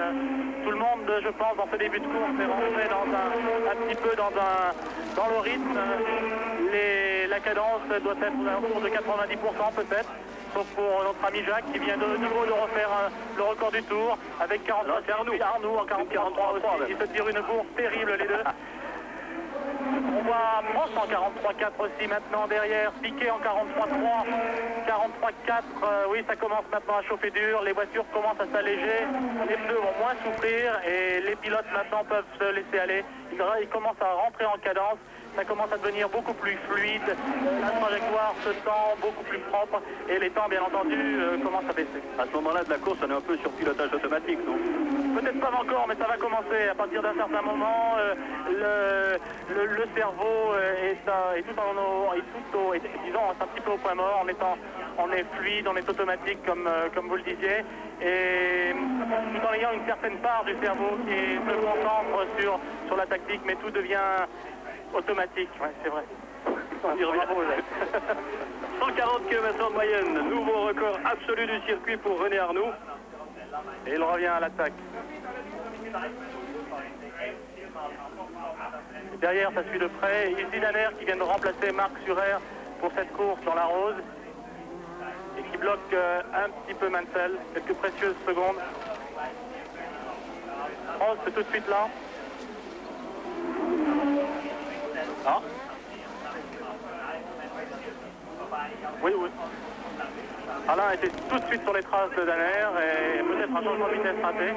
Tout le monde, je pense, dans ce début de course est rentré un petit peu dans le rythme. La cadence doit être autour de 90% peut-être, sauf pour notre ami Jacques qui vient de nouveau de refaire le record du tour avec 43. C'est Arnoux en 43 aussi. Ils se tirent une course terrible les deux. On voit Prost en 43,4 aussi maintenant derrière, Piquet en 43,3, 43,4, oui ça commence maintenant à chauffer dur, les voitures commencent à s'alléger, les pneus vont moins souffrir et les pilotes maintenant peuvent se laisser aller, ils commencent à rentrer en cadence, ça commence à devenir beaucoup plus fluide, la trajectoire se sent beaucoup plus propre et les temps bien entendu commencent à baisser. À ce moment-là de la course, on est un peu sur pilotage automatique, non? Peut-être pas encore, mais ça va commencer. À partir d'un certain moment, le cerveau est un petit peu au point mort. On est fluide, on est automatique, comme vous le disiez. Et tout en ayant une certaine part du cerveau qui se concentre sur la tactique, mais tout devient automatique. Ouais, c'est vrai. On y revient. 140 km de moyenne, nouveau record absolu du circuit pour René Arnoux. Et il revient à l'attaque. Derrière, ça suit de près. Yves Zidane qui vient de remplacer Marc Surer pour cette course dans la rose. Et qui bloque un petit peu Mansell. Quelques précieuses secondes. Prost tout de suite là. Ah. Oui. Alain était tout de suite sur les traces de Danner et peut-être un changement de vitesse raté.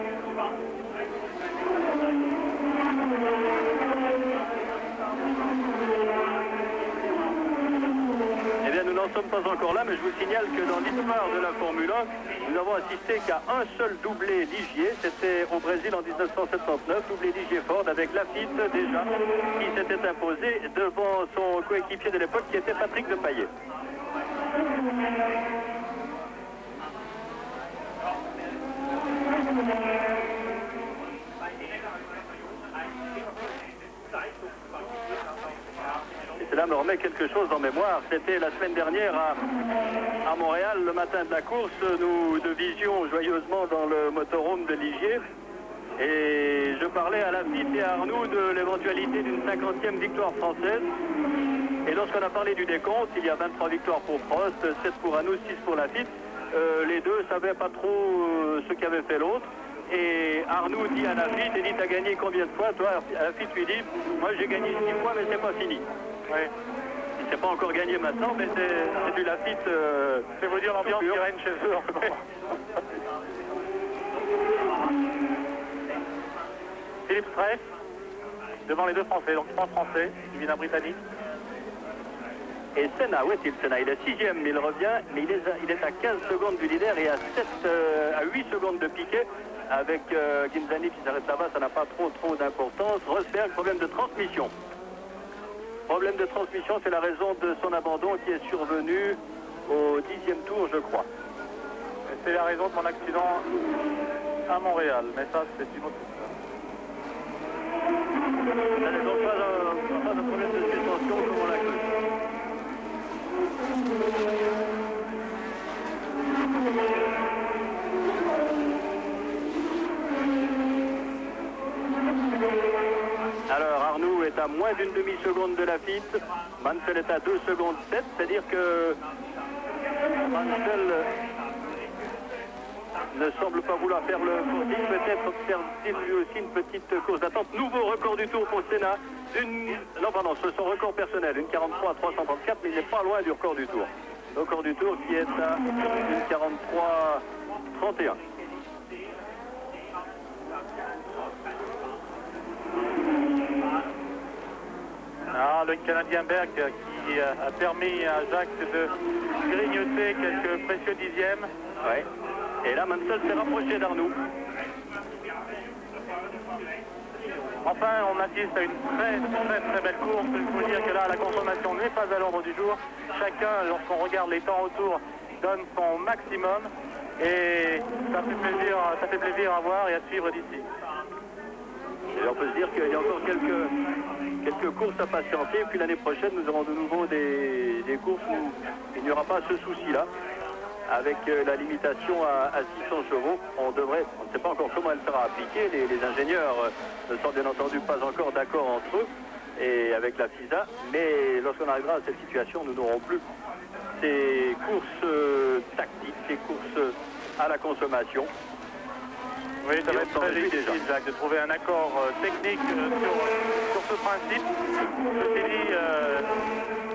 Eh bien, nous n'en sommes pas encore là, mais je vous signale que dans l'histoire de la Formule 1, nous avons assisté qu'à un seul doublé Ligier. C'était au Brésil en 1979, doublé Ligier-Ford avec Lafitte déjà, qui s'était imposé devant son coéquipier de l'époque qui était Patrick Depailler. Et cela me remet quelque chose en mémoire. C'était la semaine dernière à Montréal, le matin de la course. Nous devisions joyeusement dans le motorhome de Ligier. Et je parlais à Lafitte et à Arnoux de l'éventualité d'une 50e victoire française. Et lorsqu'on a parlé du décompte, il y a 23 victoires pour Prost, 7 pour Arnoux, 6 pour Lafitte. Les deux ne savaient pas trop ce qu'avait fait l'autre. Et Arnoux dit à Lafitte, et dit, t'as gagné combien de fois? Toi, Lafitte lui dit, moi j'ai gagné 6 fois, mais c'est pas fini. Ouais. Il s'est pas encore gagné maintenant, mais c'est du Lafitte. C'est vous dire l'ambiance qui règne chez eux en ce moment. Philippe Streff, devant les deux Français, donc 3 Français, il vient d'un Britannique. Et Senna, où est-il Senna? Il est 6e, il revient, mais il est à 15 secondes du leader et à 8 secondes de Piquet. Avec Ginzani qui s'arrête là-bas, ça n'a pas trop d'importance. Rosberg, problème de transmission. Problème de transmission, c'est la raison de son abandon qui est survenu au 10e tour, je crois. C'est la raison de mon accident à Montréal, mais ça, c'est une autre histoire. Donc pas de problème de suspension comme on l'a cru. Alors Arnoux est à moins d'une demi-seconde de Lafitte, Mansell est à 2 secondes 7, c'est-à-dire que Mansell ne semble pas vouloir faire le footing, peut-être observe-t-il lui aussi une petite course d'attente. Nouveau record du tour pour Senna, c'est son record personnel, une 43-334, mais il n'est pas loin du record du tour. Le record du tour qui est à une 43-31. Ah, le Canadien Berg qui a permis à Jacques de grignoter quelques précieux dixièmes. Ouais. Et là, Mansell s'est rapproché d'Arnoux. Enfin, on assiste à une très belle course. Il faut dire que là, la consommation n'est pas à l'ordre du jour. Chacun, lorsqu'on regarde les temps autour, donne son maximum. Et ça fait plaisir à voir et à suivre d'ici. Et on peut se dire qu'il y a encore quelques quelques courses à patienter. Puis l'année prochaine, nous aurons de nouveau des courses où il n'y aura pas ce souci-là. Avec la limitation à 600 chevaux, on ne sait pas encore comment elle sera appliquée. Les ingénieurs ne sont bien entendu pas encore d'accord entre eux et avec la FISA. Mais lorsqu'on arrivera à cette situation, nous n'aurons plus ces courses tactiques, ces courses à la consommation. Oui, ça va être très difficile, Jacques, de trouver un accord technique sur ce principe. Ceci dit,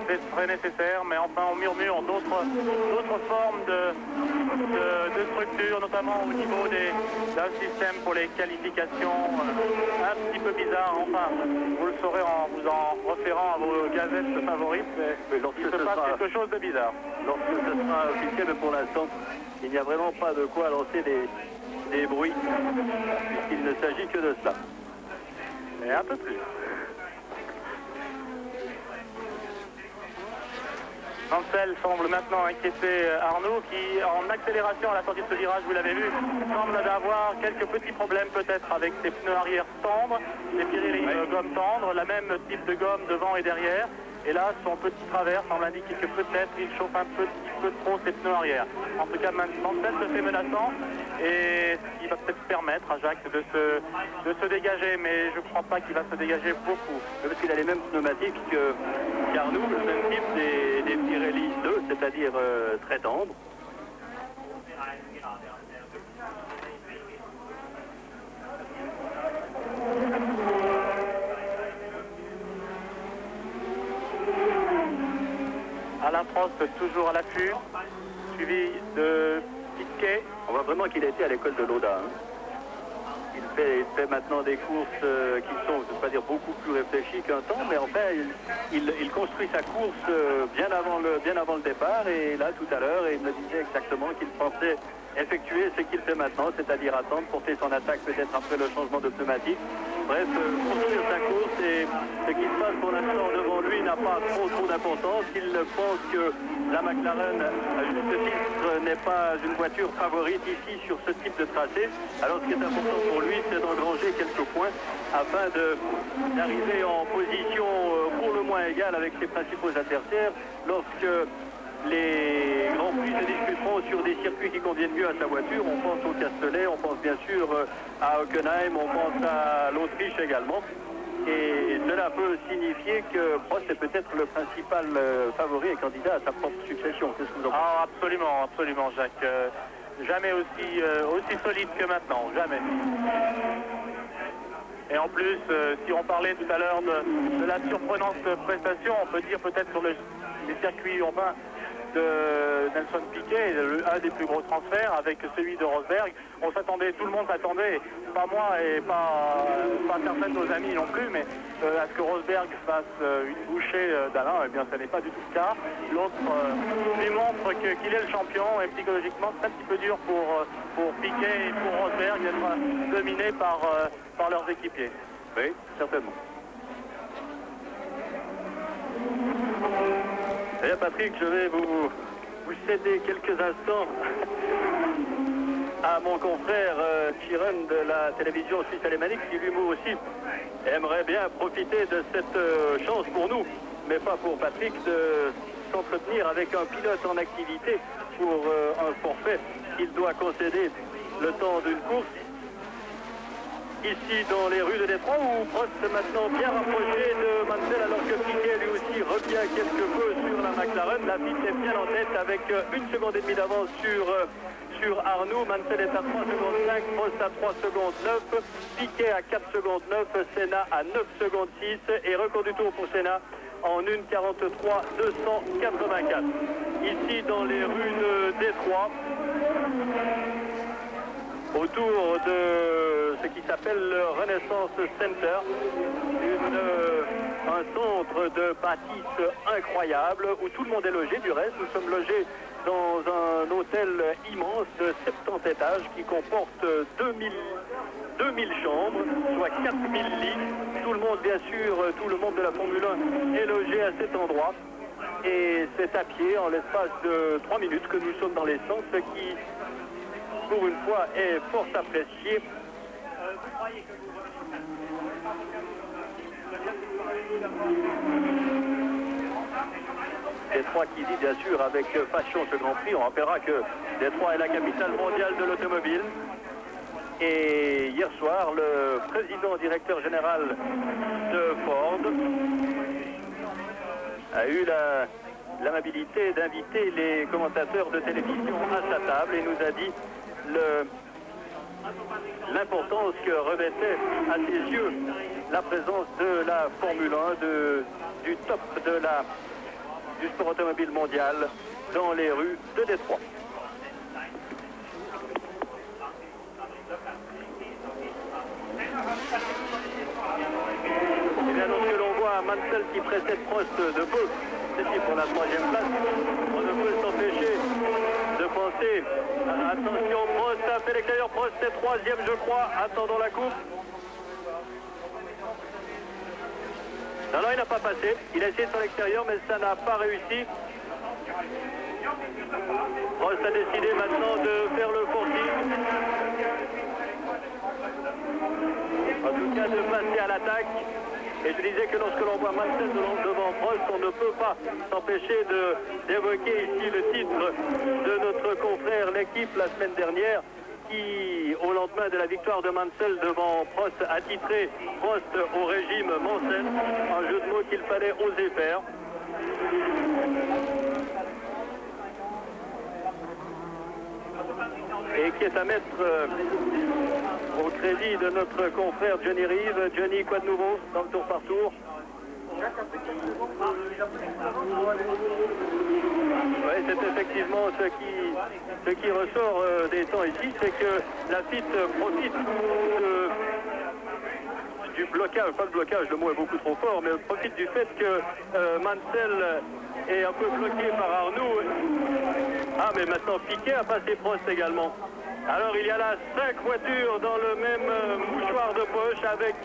c'est très nécessaire, mais enfin on murmure d'autres formes de structure, notamment au niveau d'un système pour les qualifications un petit peu bizarre. Enfin, vous le saurez en vous en référant à vos gazettes favorites, mais il se passe quelque chose de bizarre. Lorsque ce sera officiel, mais pour l'instant, il n'y a vraiment pas de quoi lancer des bruits, puisqu'il ne s'agit que de cela. Et un peu plus. Mansell semble maintenant inquiéter Arnoux qui, en accélération à la sortie de ce virage, vous l'avez vu, semble avoir quelques petits problèmes peut-être avec ses pneus arrière tendres, les Pirelli gomme tendre, la même type de gomme devant et derrière. Et là, son petit travers semble indiquer que peut-être il chauffe un petit peu trop ses pneus arrière. En tout cas, Mansell se fait menaçant et ce qui va peut-être permettre à Jacques de se dégager, mais je ne crois pas qu'il va se dégager beaucoup. Parce qu'il a les mêmes pneumatiques qu'Arnoux, le même type des Pirelli 2, c'est-à-dire très tendres. Alain Prost toujours à l'affût, suivi de Piquet. On voit vraiment qu'il a été à l'école de Lauda. Il fait maintenant des courses qui sont, je ne veux pas dire beaucoup plus réfléchies qu'un temps, mais enfin il construit sa course bien avant le départ. Et là tout à l'heure, il me disait exactement qu'il pensait effectuer ce qu'il fait maintenant, c'est-à-dire attendre, porter son attaque peut-être après le changement de pneumatique. Bref, construire sa course, et ce qui se passe pour l'instant devant lui n'a pas trop d'importance. Il pense que la McLaren, à juste titre, n'est pas une voiture favorite ici sur ce type de tracé. Alors ce qui est important pour lui, c'est d'engranger quelques points afin d'arriver en position pour le moins égale avec ses principaux adversaires lorsque les Grands Prix se discuteront sur des circuits qui conviennent mieux à sa voiture. On pense au Castellet, on pense bien sûr à Hockenheim, on pense à l'Autriche également. Et cela peut signifier que Prost est peut-être le principal favori et candidat à sa propre succession. Qu'est-ce que vous en pensez? Ah, absolument, absolument, Jacques. Jamais aussi solide que maintenant, jamais. Et en plus, si on parlait tout à l'heure de la surprenante prestation, on peut dire peut-être sur les circuits urbains de Nelson Piquet, un des plus gros transferts avec celui de Rosberg. On s'attendait, tout le monde s'attendait, pas moi et pas certains de nos amis non plus, mais à ce que Rosberg fasse une bouchée d'Alain. Eh bien, ce n'est pas du tout le cas. L'autre lui montre qu'il est le champion, et psychologiquement c'est un petit peu dur pour Piquet et pour Rosberg d'être dominé par leurs équipiers. Oui, certainement. Eh bien Patrick, je vais vous céder quelques instants à mon confrère Chiron de la télévision suisse alémanique qui lui aussi aimerait bien profiter de cette chance pour nous, mais pas pour Patrick, de s'entretenir avec un pilote en activité pour un forfait qu'il doit concéder le temps d'une course. Ici dans les rues de Détroit, où Prost est maintenant bien rapproché de Mansell, alors que Piquet lui aussi revient quelque peu sur la McLaren. La piste est bien en tête avec 1 seconde et demie d'avance sur Arnoux. Mansell est à 3 secondes 5, Prost à 3 secondes 9, Piquet à 4 secondes 9, Senna à 9 secondes 6 et record du tour pour Senna en 1:43 284. Ici dans les rues de Détroit, autour de ce qui s'appelle le Renaissance Center, un centre de bâtisse incroyable où tout le monde est logé. Du reste, nous sommes logés dans un hôtel immense de 70 étages qui comporte 2000 chambres, soit 4000 lits. Tout le monde, bien sûr, tout le monde de la Formule 1 est logé à cet endroit. Et c'est à pied, en l'espace de 3 minutes, que nous sommes dans l'essence, ce qui, pour une fois, est fort apprécié. Détroit qui dit bien sûr avec passion ce Grand Prix. On rappellera que Détroit est la capitale mondiale de l'automobile. Et hier soir, le président directeur général de Ford a eu l'amabilité d'inviter les commentateurs de télévision à sa table et nous a dit l'importance que revêtait à ses yeux la présence de la Formule 1, du top du sport automobile mondial dans les rues de Détroit. Et bien donc que l'on voit Mansell qui précède Prost de peu, c'est pour la 3e place, on ne peut s'empêcher de penser, attention Prost a fait l'extérieur, Prost est 3e je crois, attendons la coupe. Non, il n'a pas passé. Il a essayé sur l'extérieur, mais ça n'a pas réussi. Prost a décidé maintenant de faire le forcing. En tout cas, de passer à l'attaque. Et je disais que lorsque l'on voit Mansell devant Prost, on ne peut pas s'empêcher d'évoquer ici le titre de notre confrère L'équipe la semaine dernière, qui, au lendemain de la victoire de Mansell devant Prost, a titré Prost au régime Mansell, un jeu de mots qu'il fallait oser faire. Et qui est à mettre au crédit de notre confrère Johnny Reeve. Johnny, quoi de nouveau dans le tour par tour? Oui, c'est effectivement ce qui ressort des temps ici, c'est que la FIT profite du blocage, pas le blocage, le mot est beaucoup trop fort, mais profite du fait que Mansell est un peu bloqué par Arnoux. Ah, mais maintenant Piquet a passé Prost également. Alors il y a là 5 voitures dans le même mouchoir de poche avec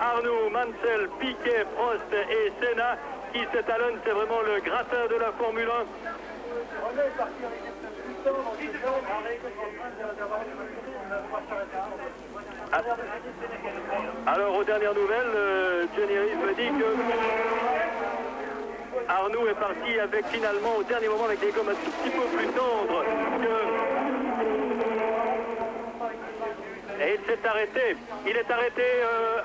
Arnoux, Mansell, Piquet, Prost et Senna qui s'étalonnent. C'est vraiment le gratin de la Formule 1. Alors aux dernières nouvelles, Johnny Reeve me dit que Arnoux est parti avec finalement au dernier moment avec des gommes un tout petit peu plus tendres que... Et il s'est arrêté. Il est arrêté,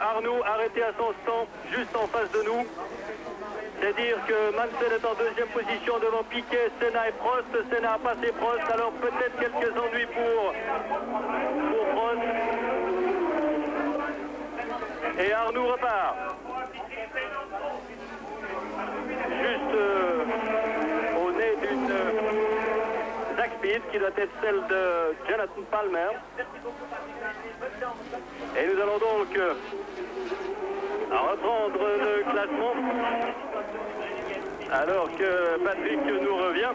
Arnoux, arrêté à son stand, juste en face de nous. C'est dire que Mansell est en 2e position devant Piquet, Senna et Prost. Senna a passé Prost, alors peut-être quelques ennuis pour Prost. Et Arnoux repart. Juste au nez d'une Zach Speed, qui doit être celle de Jonathan Palmer. Et nous allons donc reprendre le classement alors que Patrick nous revient.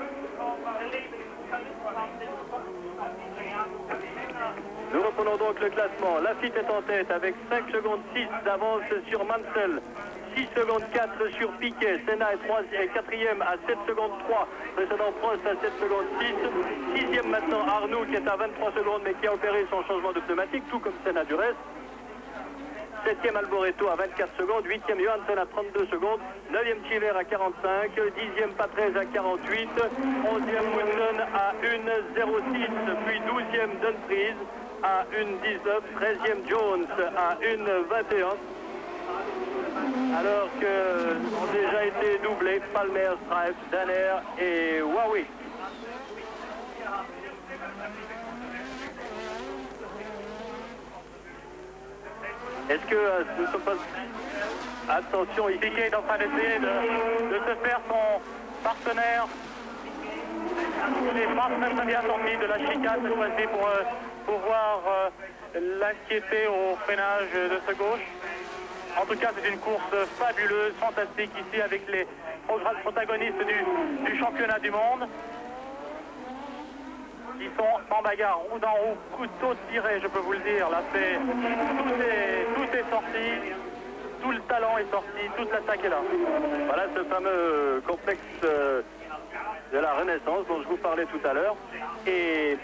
Nous reprenons donc le classement. Lafitte est en tête avec 5 secondes 6 d'avance sur Mansell. 6 secondes 4 sur Piquet. Senna est 4e à 7 secondes 3. Précédent Prost à 7 secondes 6. 6e maintenant Arnoux qui est à 23 secondes mais qui a opéré son changement de pneumatique, tout comme Senna du reste. 7e Alboreto à 24 secondes. 8e Johansson à 32 secondes. 9e Chiver à 45. 10e Patrese à 48. 11e Woodson à 1,06. Puis 12e Dunfries à 1,19. 13e Jones à 1,21. Alors que ont déjà été doublés Palmer, Stripe, Danner et Huawei. Est-ce que nous ne sommes pas... Attention, ici Piquet est en train d'essayer de se faire son partenaire. Les France même très bien sortis de la chicane cette fois-ci pour pouvoir l'inquiéter au freinage de sa gauche. En tout cas, c'est une course fabuleuse, fantastique ici avec les protagonistes du championnat du monde. Ils sont en bagarre, roue dans roue, couteau tiré, je peux vous le dire. Là, tout est sorti, tout le talent est sorti, toute l'attaque est là. Voilà ce fameux complexe de la Renaissance dont je vous parlais tout à l'heure. Et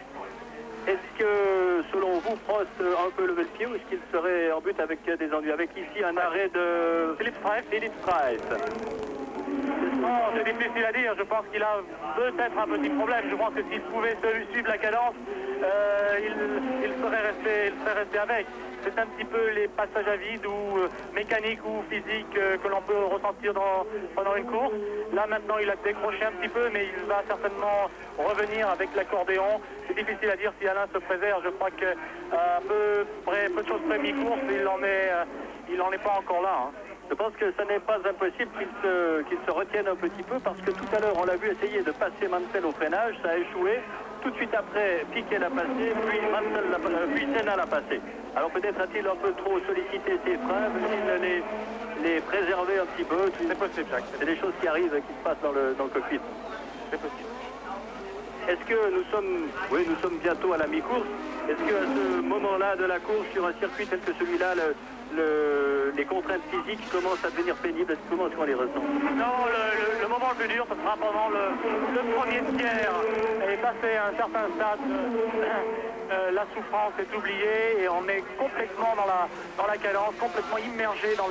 Est-ce que, selon vous, Prost a un peu levé le pied ou est-ce qu'il serait en but avec des ennuis? Avec ici un arrêt de Philippe Streiff. Non, c'est difficile à dire. Je pense qu'il a peut-être un petit problème. Je pense que s'il pouvait suivre la cadence, il serait resté avec. C'est un petit peu les passages à vide ou mécaniques ou physiques que l'on peut ressentir pendant une course. Là maintenant il a décroché un petit peu, mais il va certainement revenir avec l'accordéon. C'est difficile à dire si Alain se préserve. Je crois que peu de choses près mi-course, il en est pas encore là. Hein. Je pense que ce n'est pas impossible qu'il se retienne un petit peu parce que tout à l'heure on l'a vu essayer de passer Mansell au freinage, ça a échoué. Tout de suite après, Piquet l'a passé, puis Senna l'a passé. Alors peut-être a-t-il un peu trop sollicité ses freins, veut-il les préserver un petit peu? C'est possible, Jacques. C'est des choses qui arrivent, qui se passent dans le cockpit. C'est possible. Est-ce que nous sommes bientôt à la mi-course? Est-ce qu'à ce moment-là de la course, sur un circuit tel que celui-là, les contraintes physiques commencent à devenir pénibles? Comment est-ce qu'on les ressent? Non, le moment le plus dur, ce sera pendant le premier tiers. Et passé un certain stade, la souffrance est oubliée et on est complètement dans la cadence, complètement immergé dans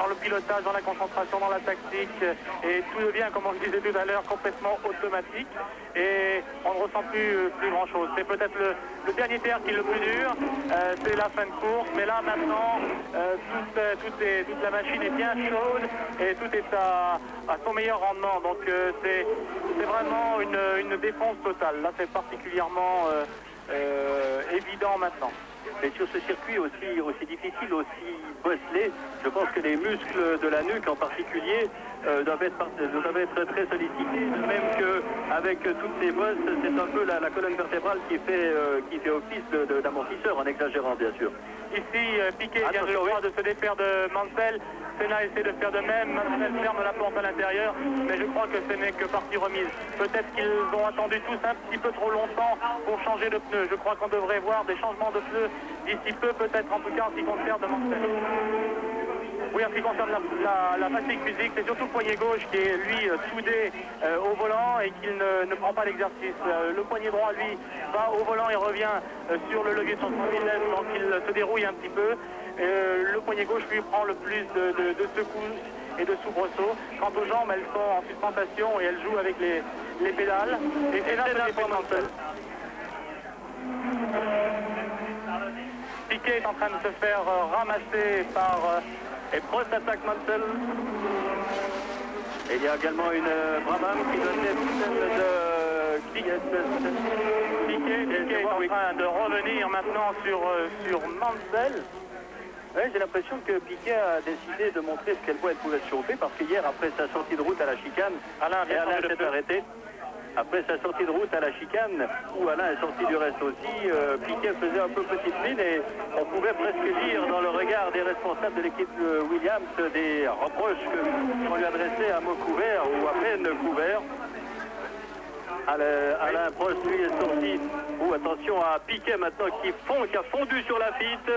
le pilotage, dans la concentration, dans la tactique. Et tout devient, comme on le disait tout à l'heure, complètement automatique. Et on ne ressent plus grand-chose. C'est peut-être le dernier tiers qui est le plus dur. C'est la fin de course. Mais là, maintenant, toute la machine est bien chaude et tout est à son meilleur rendement. Donc c'est vraiment une défonce totale. Là, c'est particulièrement évident maintenant. Mais sur ce circuit aussi difficile, aussi bosselé, je pense que les muscles de la nuque en particulier doivent être très sollicités. De même qu'avec toutes ces bosses, c'est un peu la colonne vertébrale qui fait office d'amortisseur, en exagérant bien sûr. Ici, Piquet vient je crois, de se défaire de Mansell. Senna essaie de faire de même. Mansell ferme la porte à l'intérieur, mais je crois que ce n'est que partie remise. Peut-être qu'ils ont attendu tous un petit peu trop longtemps pour changer de pneus. Je crois qu'on devrait voir des changements de pneus d'ici peu, peut-être en tout cas en ce qui concerne Mansell. Oui, en ce qui concerne la fatigue physique, c'est surtout le poignet gauche qui est, lui, soudé au volant et qu'il ne prend pas l'exercice. Le poignet droit, lui, va au volant et revient sur le levier de son vitesse, donc il se dérouille un petit peu. Le poignet gauche, lui, prend le plus de secousses et de soubresauts. Quant aux jambes, elles sont en suspension et elles jouent avec les pédales. Et c'est là que Mansell. Piquet est en train de se faire ramasser par... Et Prost attaque Mansell. Et il y a également une Brabham qui donne des systèmes de Piquet est en train de revenir maintenant sur Mansell. Oui, j'ai l'impression que Piquet a décidé de montrer ce quelle voie elle pouvait se chauffer parce qu'hier, après sa sortie de route à la chicane, Alain s'est arrêté. Après sa sortie de route à la chicane, où Alain est sorti du reste aussi, Piquet faisait un peu petite mine et on pouvait presque lire dans le regard des responsables de l'équipe Williams des reproches qu'on lui adressait à mot couvert ou à peine couvert. Alain Prost, lui, est sorti. Attention à Piquet maintenant qui a fondu sur la piste.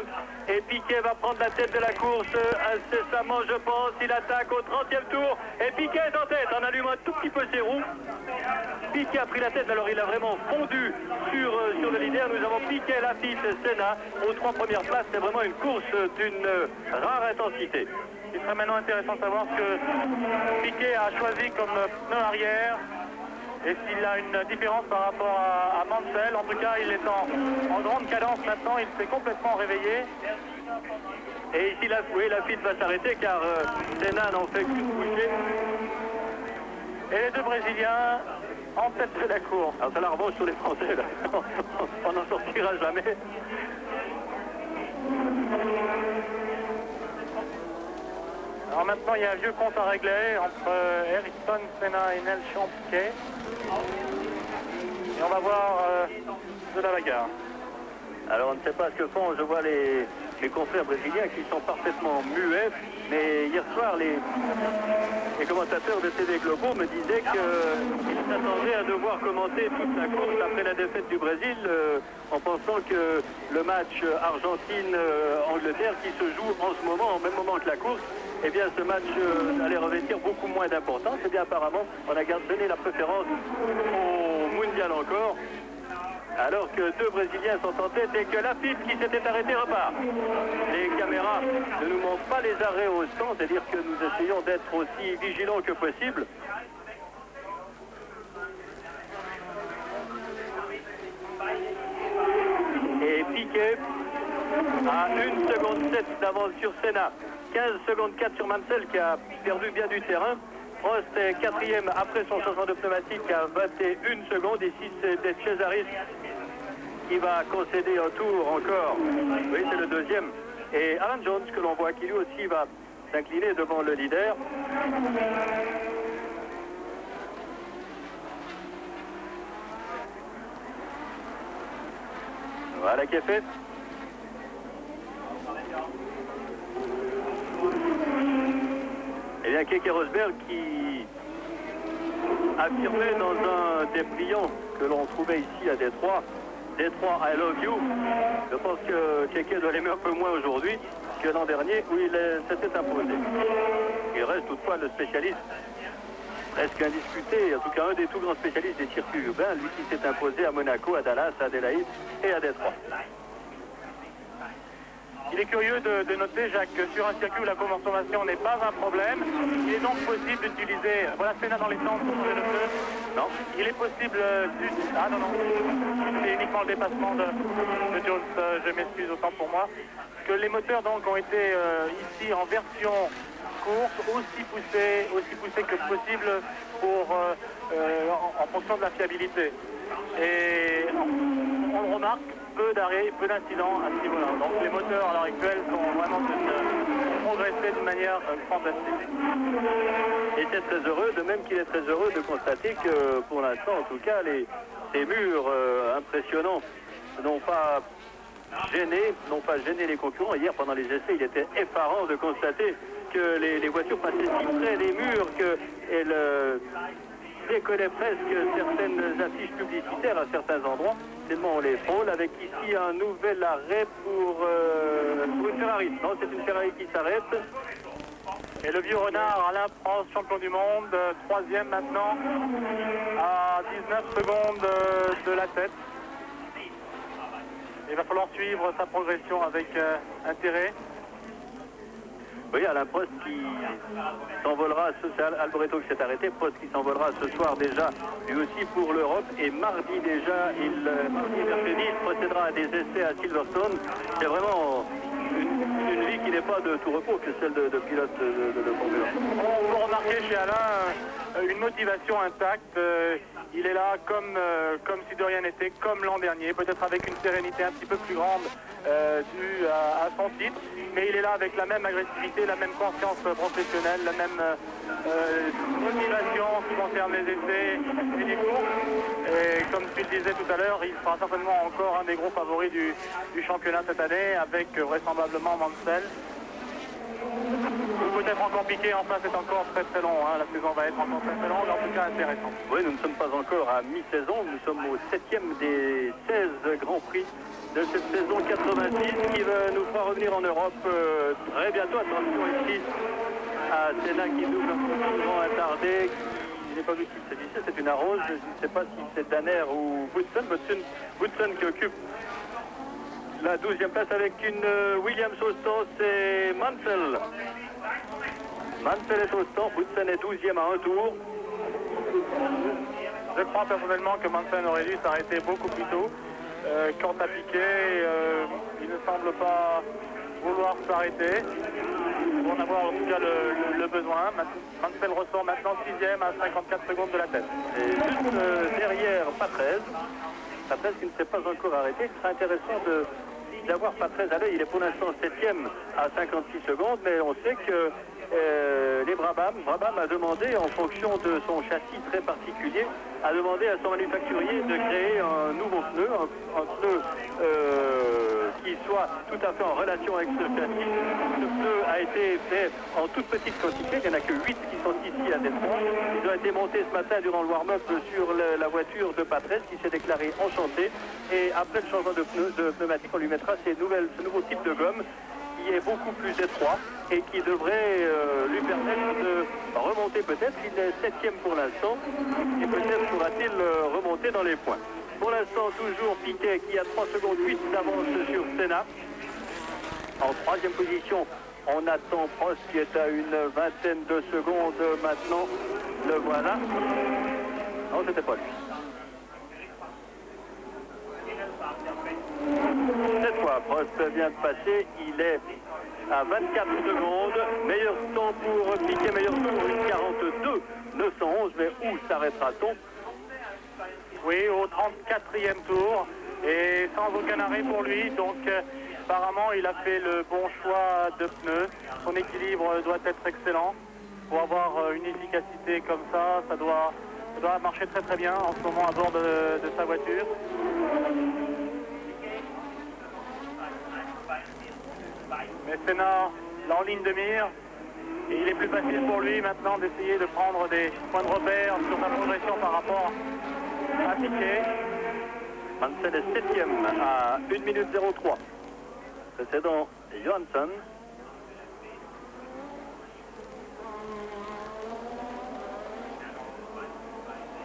Et Piquet va prendre la tête de la course incessamment, je pense. Il attaque au 30e tour. Et Piquet est en tête en allumant un tout petit peu ses roues. Piquet a pris la tête, alors il a vraiment fondu sur le leader. Nous avons Piquet, Lafitte, Senna aux 3 premières places. C'est vraiment une course d'une rare intensité. Il serait maintenant intéressant de savoir ce que Piquet a choisi comme pneu arrière. Et s'il a une différence par rapport à Mansell, en tout cas il est en grande cadence maintenant, il s'est complètement réveillé. Et ici Lafitte va s'arrêter car Senna n'en fait qu'une bouchée. Et les deux Brésiliens en tête de la course. Alors ça la revanche sur les Français, là. On n'en sortira jamais. Alors maintenant, il y a un vieux compte à régler entre Ericsson, Senna et Nelson Piquet. Et on va voir de la bagarre. Alors on ne sait pas ce que font, je vois les confrères brésiliens qui sont parfaitement muets, mais hier soir les commentateurs de TV Globo me disaient qu'ils s'attendaient à devoir commenter toute la course après la défaite du Brésil en pensant que le match Argentine-Angleterre qui se joue en ce moment, au même moment que la course, eh bien ce match allait revêtir beaucoup moins d'importance. Eh bien apparemment on a donné la préférence au mondial encore. alors que deux Brésiliens sont en tête et que la piste qui s'était arrêtée repart. Les caméras ne nous montrent pas les arrêts au stand, c'est-à-dire que nous essayons d'être aussi vigilants que possible. Et Piquet à 1 seconde 7 d'avance sur Senna, 15 secondes 4 sur Mansell qui a perdu bien du terrain. Prost est quatrième après son changement de pneumatique à 21 secondes. Ici c'est Cesaris qui va concéder un tour encore. Oui, c'est le deuxième. Et Alan Jones que l'on voit qui lui aussi va s'incliner devant le leader. Voilà qui est fait. Et bien Keke Rosberg qui affirmait dans un dépliant que l'on trouvait ici à Détroit, Détroit I love you. Je pense que Keke doit l'aimer un peu moins aujourd'hui que l'an dernier où il s'était imposé. Il reste toutefois le spécialiste presque indiscuté, en tout cas un des tout grands spécialistes des circuits urbains, lui qui s'est imposé à Monaco, à Dallas, à Adélaïde et à Détroit. Il est curieux de noter, Jacques, que sur un circuit où la consommation n'est pas un problème, il est donc possible d'utiliser... Voilà, Senna dans les temps pour trouver le feu. Non, il est possible... Ah non, c'est uniquement le dépassement de Jones, je m'excuse autant pour moi. Que les moteurs donc ont été ici en version course, aussi poussés que possible pour, en fonction de la fiabilité. Et on le remarque, peu d'arrêts, peu d'incidents à ce niveau-là. Donc les moteurs à l'heure actuelle sont vraiment progressés d'une manière fantastique. Et c'est très heureux, de même qu'il est très heureux de constater que pour l'instant, en tout cas, ces murs impressionnants n'ont pas gêné les concurrents. Hier, pendant les essais, il était effarant de constater que les voitures passaient si près des murs qu'elles décollaient presque certaines affiches publicitaires à certains endroits, tellement on les frôle, avec ici un nouvel arrêt pour une Ferrari. Non, c'est une Ferrari qui s'arrête. Et le vieux renard, Alain Prost, champion du monde, troisième maintenant, à 19 secondes de la tête. Il va falloir suivre sa progression avec intérêt. Oui, Alain Prost qui s'envolera, c'est Alboreto qui s'est arrêté, Prost qui s'envolera ce soir déjà, lui aussi pour l'Europe, et mardi déjà, mardi et mercredi, il procédera à des essais à Silverstone. C'est vraiment une vie qui n'est pas de tout repos que celle de pilote de Formule 1. On peut remarquer chez Alain une motivation intacte. Il est là comme si de rien n'était, comme l'an dernier, peut-être avec une sérénité un petit peu plus grande due à son titre, mais il est là avec la même agressivité, la même conscience professionnelle, la même motivation qui concerne les essais et les courses. Et comme tu le disais tout à l'heure, il sera certainement encore un des gros favoris du championnat cette année, avec vraisemblablement Mansell. Peut-être encore Piquet, enfin c'est encore très très long, hein. La saison va être encore très très longue, en tout cas intéressante. Oui, nous ne sommes pas encore à mi-saison, nous sommes au 7e des 16 Grands Prix de cette saison 86 qui nous fera revenir en Europe très bientôt. Attention ici à Senna qui double un grand attardé. Je n'ai pas vu qui il s'agissait, c'est une arrose, je ne sais pas si c'est Danner ou Woodson qui occupe la 12e place avec une Williams au stand, c'est Mansell. Mansell est au stand, Woodson est 12e à un tour. Je crois personnellement que Mansell aurait dû s'arrêter beaucoup plus tôt. Quant à Piquet, il ne semble pas vouloir s'arrêter. Pour en avoir en tout cas le besoin. Mansell ressort maintenant 6e à 54 secondes de la tête. Et juste derrière Patrese qui ne s'est pas encore arrêté. Il sera intéressant d'avoir Patrese à l'œil. Il est pour l'instant 7e à 56 secondes, mais on sait que les Brabham a demandé, en fonction de son châssis très particulier, a demandé à son manufacturier de créer un nouveau pneu, un pneu qui soit tout à fait en relation avec ce châssis. Ce pneu a été fait en toute petite quantité, il n'y en a que 8 qui sont ici à Détroit. Ils ont été montés ce matin durant le warm-up sur la voiture de Patrese qui s'est déclaré enchanté. Et après le changement de pneumatique, on lui mettra ce nouveau type de gomme qui est beaucoup plus étroit et qui devrait lui permettre de remonter peut-être. Il est 7e pour l'instant et peut-être pourra-t-il remonter dans les points. Pour l'instant, toujours Piquet qui a 3 secondes 8 d'avance sur Senna. En troisième position, on attend Prost qui est à une vingtaine de secondes maintenant. Le voilà. Non, c'était pas lui. Cette fois, Prost vient de passer. Il est à 24 secondes. Meilleur temps pour Piquet, meilleur temps pour une 42 911. Mais où s'arrêtera-t-on? Oui, au 34e tour. Et sans aucun arrêt pour lui. Donc, apparemment, il a fait le bon choix de pneus. Son équilibre doit être excellent. Pour avoir une efficacité comme ça doit marcher très très bien en ce moment à bord de sa voiture. Mais Senna, là en ligne de mire, et il est plus facile pour lui maintenant d'essayer de prendre des points de repère sur sa progression par rapport à Piquet. Mansell est 7e à 1 minute 03. Précédent Johansson.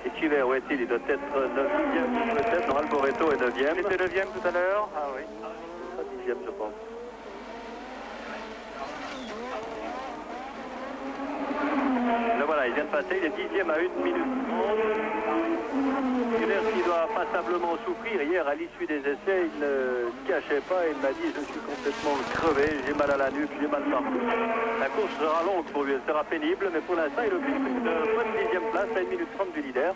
Et Chiver, où est-il? Il doit être 9e, peut-être. Non, Alboreto est 9e. Il était 9e tout à l'heure. Ah oui. 10e, je pense. Le voilà, il vient de passer. Il est 10e à 1 minute 30. Chiver qui doit passablement souffrir. Hier, à l'issue des essais, il ne cachait pas. Il m'a dit, je suis complètement crevé, j'ai mal à la nuque, j'ai mal partout. La course sera longue pour lui, elle sera pénible, mais pour l'instant, il occupe une bonne 10e place à 1 minute 30 du leader.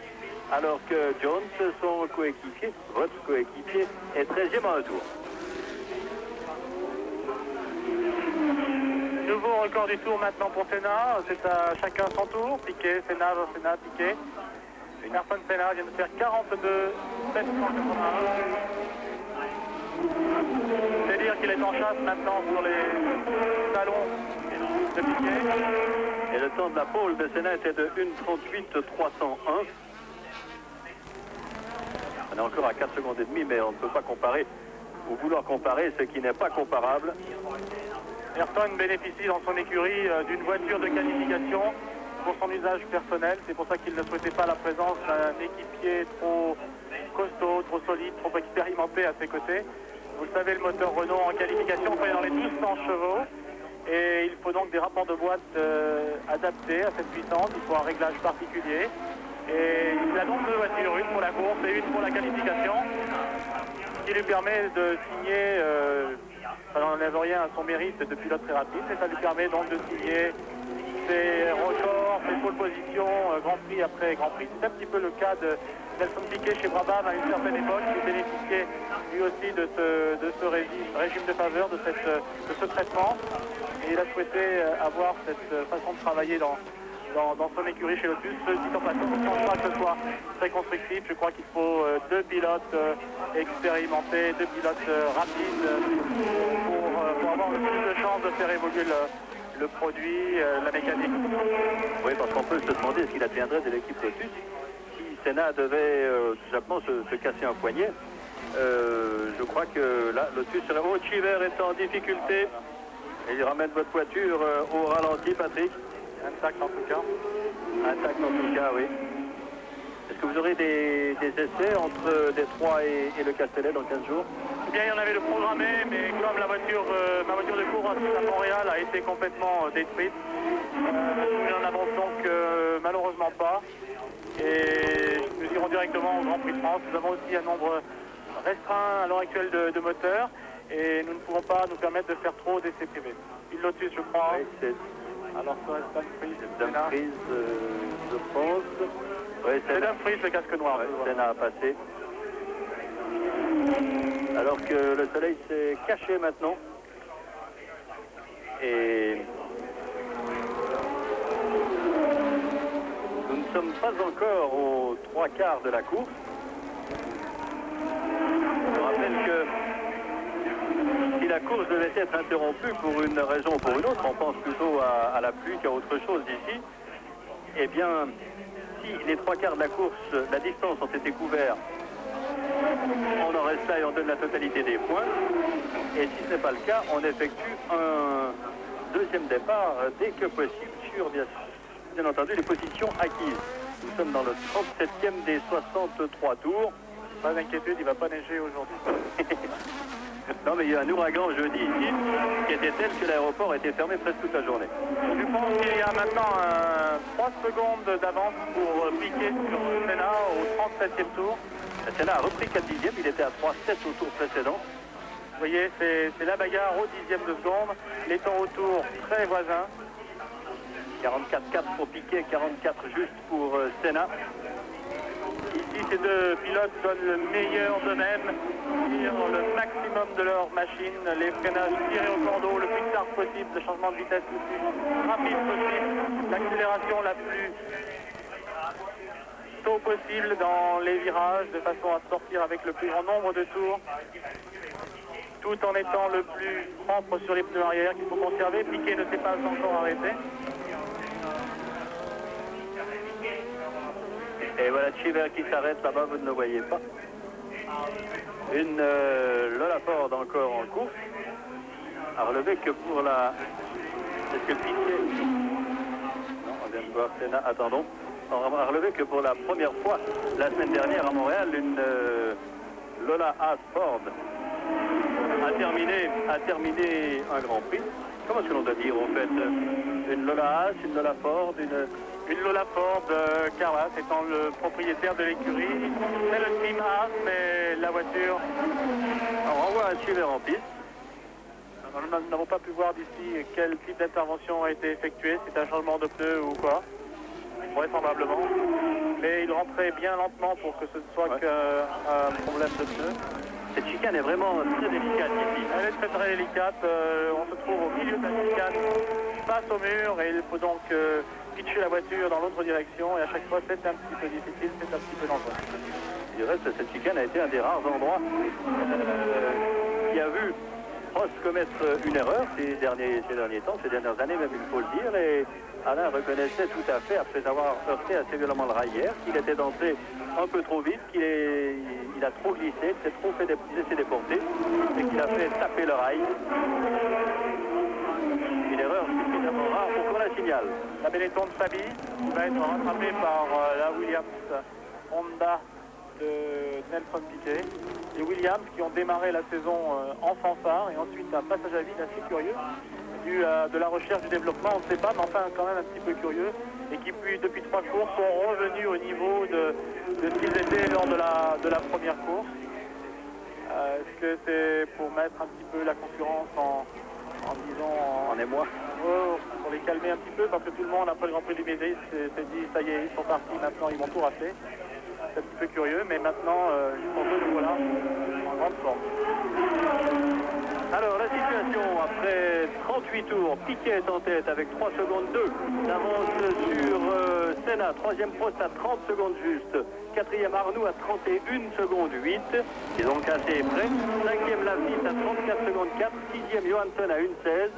Alors que Jones, son coéquipier, votre coéquipier, est 13e à un tour. Nouveau record du tour maintenant pour Senna. C'est à chacun son tour. Piquet, Senna, Piquet. Ayrton Senna vient de faire 42 781. C'est dire qu'il est en chasse maintenant sur les talons de Piquet. Et le temps de la pole de Senna était de 1:38 301. On est encore à 4 secondes et demie, mais on ne peut pas comparer ou vouloir comparer ce qui n'est pas comparable. Ayrton bénéficie dans son écurie d'une voiture de qualification pour son usage personnel. C'est pour ça qu'il ne souhaitait pas la présence d'un équipier trop costaud, trop solide, trop expérimenté à ses côtés. Vous le savez, le moteur Renault en qualification peut aller dans les 1200 chevaux. Et il faut donc des rapports de boîte adaptés à cette puissance. Il faut un réglage particulier. Et il a donc deux voitures, une pour la course et une pour la qualification, qui lui permet de signer, ça n'enlève rien à son mérite de pilote très rapide, mais ça lui permet donc de signer ses records, ses pole positions, Grand Prix après Grand Prix. C'est un petit peu le cas de Nelson Piquet chez Brabham à une certaine époque, qui bénéficiait lui aussi de ce régime de faveur, de ce traitement. Et il a souhaité avoir cette façon de travailler dans son écurie chez Lotus. Dit en passant, je ne pense pas que ce soit très constructif. Je crois qu'il faut deux pilotes expérimentés, deux pilotes rapides pour avoir le plus de chances de faire évoluer le produit, la mécanique. Oui, parce qu'on peut se demander ce qu'il adviendrait de l'équipe Lotus si Senna devait tout simplement se casser un poignet. Je crois que là, Lotus serait... Oh, Chiver est en difficulté. Et il ramène votre voiture au ralenti, Patrick. Intact en tout cas. Intact en tout cas, oui. Est-ce que vous aurez des essais entre Détroit et le Castellet dans 15 jours? Eh bien, il y en avait de programmé, mais comme ma voiture de course à Montréal a été complètement détruite, nous n'en avons donc malheureusement pas. Et nous irons directement au Grand Prix de France. Nous avons aussi un nombre restreint à l'heure actuelle de moteurs et nous ne pouvons pas nous permettre de faire trop d'essais privés. Une Lotus, je crois. Oui, c'est... Alors, ça reste Dumfries, je pense. Oui, c'est Dumfries, le casque noir. Ouais, Senna a passé. Alors que le soleil s'est caché maintenant. Et nous ne sommes pas encore aux 3/4 de la course. Je rappelle que si la course devait être interrompue pour une raison ou pour une autre, on pense plutôt à la pluie qu'à autre chose d'ici, eh bien, si les 3/4 de la course, la distance ont été couverts, on en reste là et on donne la totalité des points. Et si ce n'est pas le cas, on effectue un deuxième départ dès que possible sur, bien entendu, les positions acquises. Nous sommes dans le 37e des 63 tours. Pas d'inquiétude, il ne va pas neiger aujourd'hui. Non, mais il y a un ouragan jeudi ici qui était tel que l'aéroport était fermé presque toute la journée. Je pense qu'il y a maintenant 3 secondes d'avance pour Piquet sur Senna au 37e tour. Senna a repris 4 dixièmes, il était à 3,7 au tour précédent. Vous voyez, c'est la bagarre au 10e de seconde. Les temps au tour très voisins. 44,4 pour Piquet, 44 juste pour Senna. Ici, ces deux pilotes donnent le meilleur d'eux-mêmes, tirent le maximum de leur machine, les freinages tirés au cordeau le plus tard possible, le changement de vitesse le plus rapide possible, l'accélération la plus tôt possible dans les virages, de façon à sortir avec le plus grand nombre de tours, tout en étant le plus propre sur les pneus arrière qu'il faut conserver. Piquet ne s'est pas encore arrêté. Et voilà Cheever qui s'arrête là-bas, vous ne le voyez pas. Une Lola Ford encore en course. À relever que pour la... Est-ce que Piquet... Non, on vient de voir Senna. Attendons. On va relever que pour la première fois la semaine dernière à Montréal, une Lola Haas Ford a terminé un Grand Prix. Comment est-ce que l'on doit dire en fait? Une Lola Haas, une Lola Ford, une Lola Ford, Carlas étant le propriétaire de l'écurie. C'est le team Haas, mais la voiture... Alors on voit un Cheever en piste. Nous n'avons pas pu voir d'ici quel type d'intervention a été effectué, c'est un changement de pneu ou quoi, vraisemblablement. Mais il rentrait bien lentement pour que ce ne soit qu'un problème de pneu. Cette chicane est vraiment très délicate ici. Elle est très très délicate, on se trouve au milieu de la chicane, face au mur, et il faut donc pitcher la voiture dans l'autre direction, et à chaque fois c'est un petit peu difficile, c'est un petit peu dangereux. Du reste, cette chicane a été un des rares endroits qui a vu Prost commettre une erreur ces derniers temps, ces dernières années même, il faut le dire, et Alain reconnaissait tout à fait, après avoir heurté assez violemment le rail hier, qu'il était entré un peu trop vite, qu'il a trop glissé, s'est trop fait laisser déporter, et qu'il a fait taper le rail. Une erreur suffisamment rare pour qu'on la signale. La Benetton de Fabi qui va être rattrapée par la Williams Honda de Nelson Piquet. Les Williams qui ont démarré la saison en fanfare et ensuite un passage à vide assez curieux dû à de la recherche du développement, on ne sait pas, mais enfin quand même un petit peu curieux, et qui depuis 3 courses sont revenus au niveau de ce qu'ils étaient lors de la première course. Est-ce que c'est pour mettre un petit peu la concurrence en émoi, pour les calmer un petit peu, parce que tout le monde après le Grand Prix du Médée s'est dit ça y est, ils sont partis, maintenant ils vont tout rater. C'est un petit peu curieux, mais maintenant ils sont de nouveau là, en grande forme. Alors la situation après 38 tours, Piquet est en tête avec 3 secondes 2 d'avance sur Senna, 3e Prost à 30 secondes juste, 4e Arnoux à 31 secondes 8, qui est donc assez près, 5e Lafitte à 34 secondes 4, 6e Johansson à 1,16,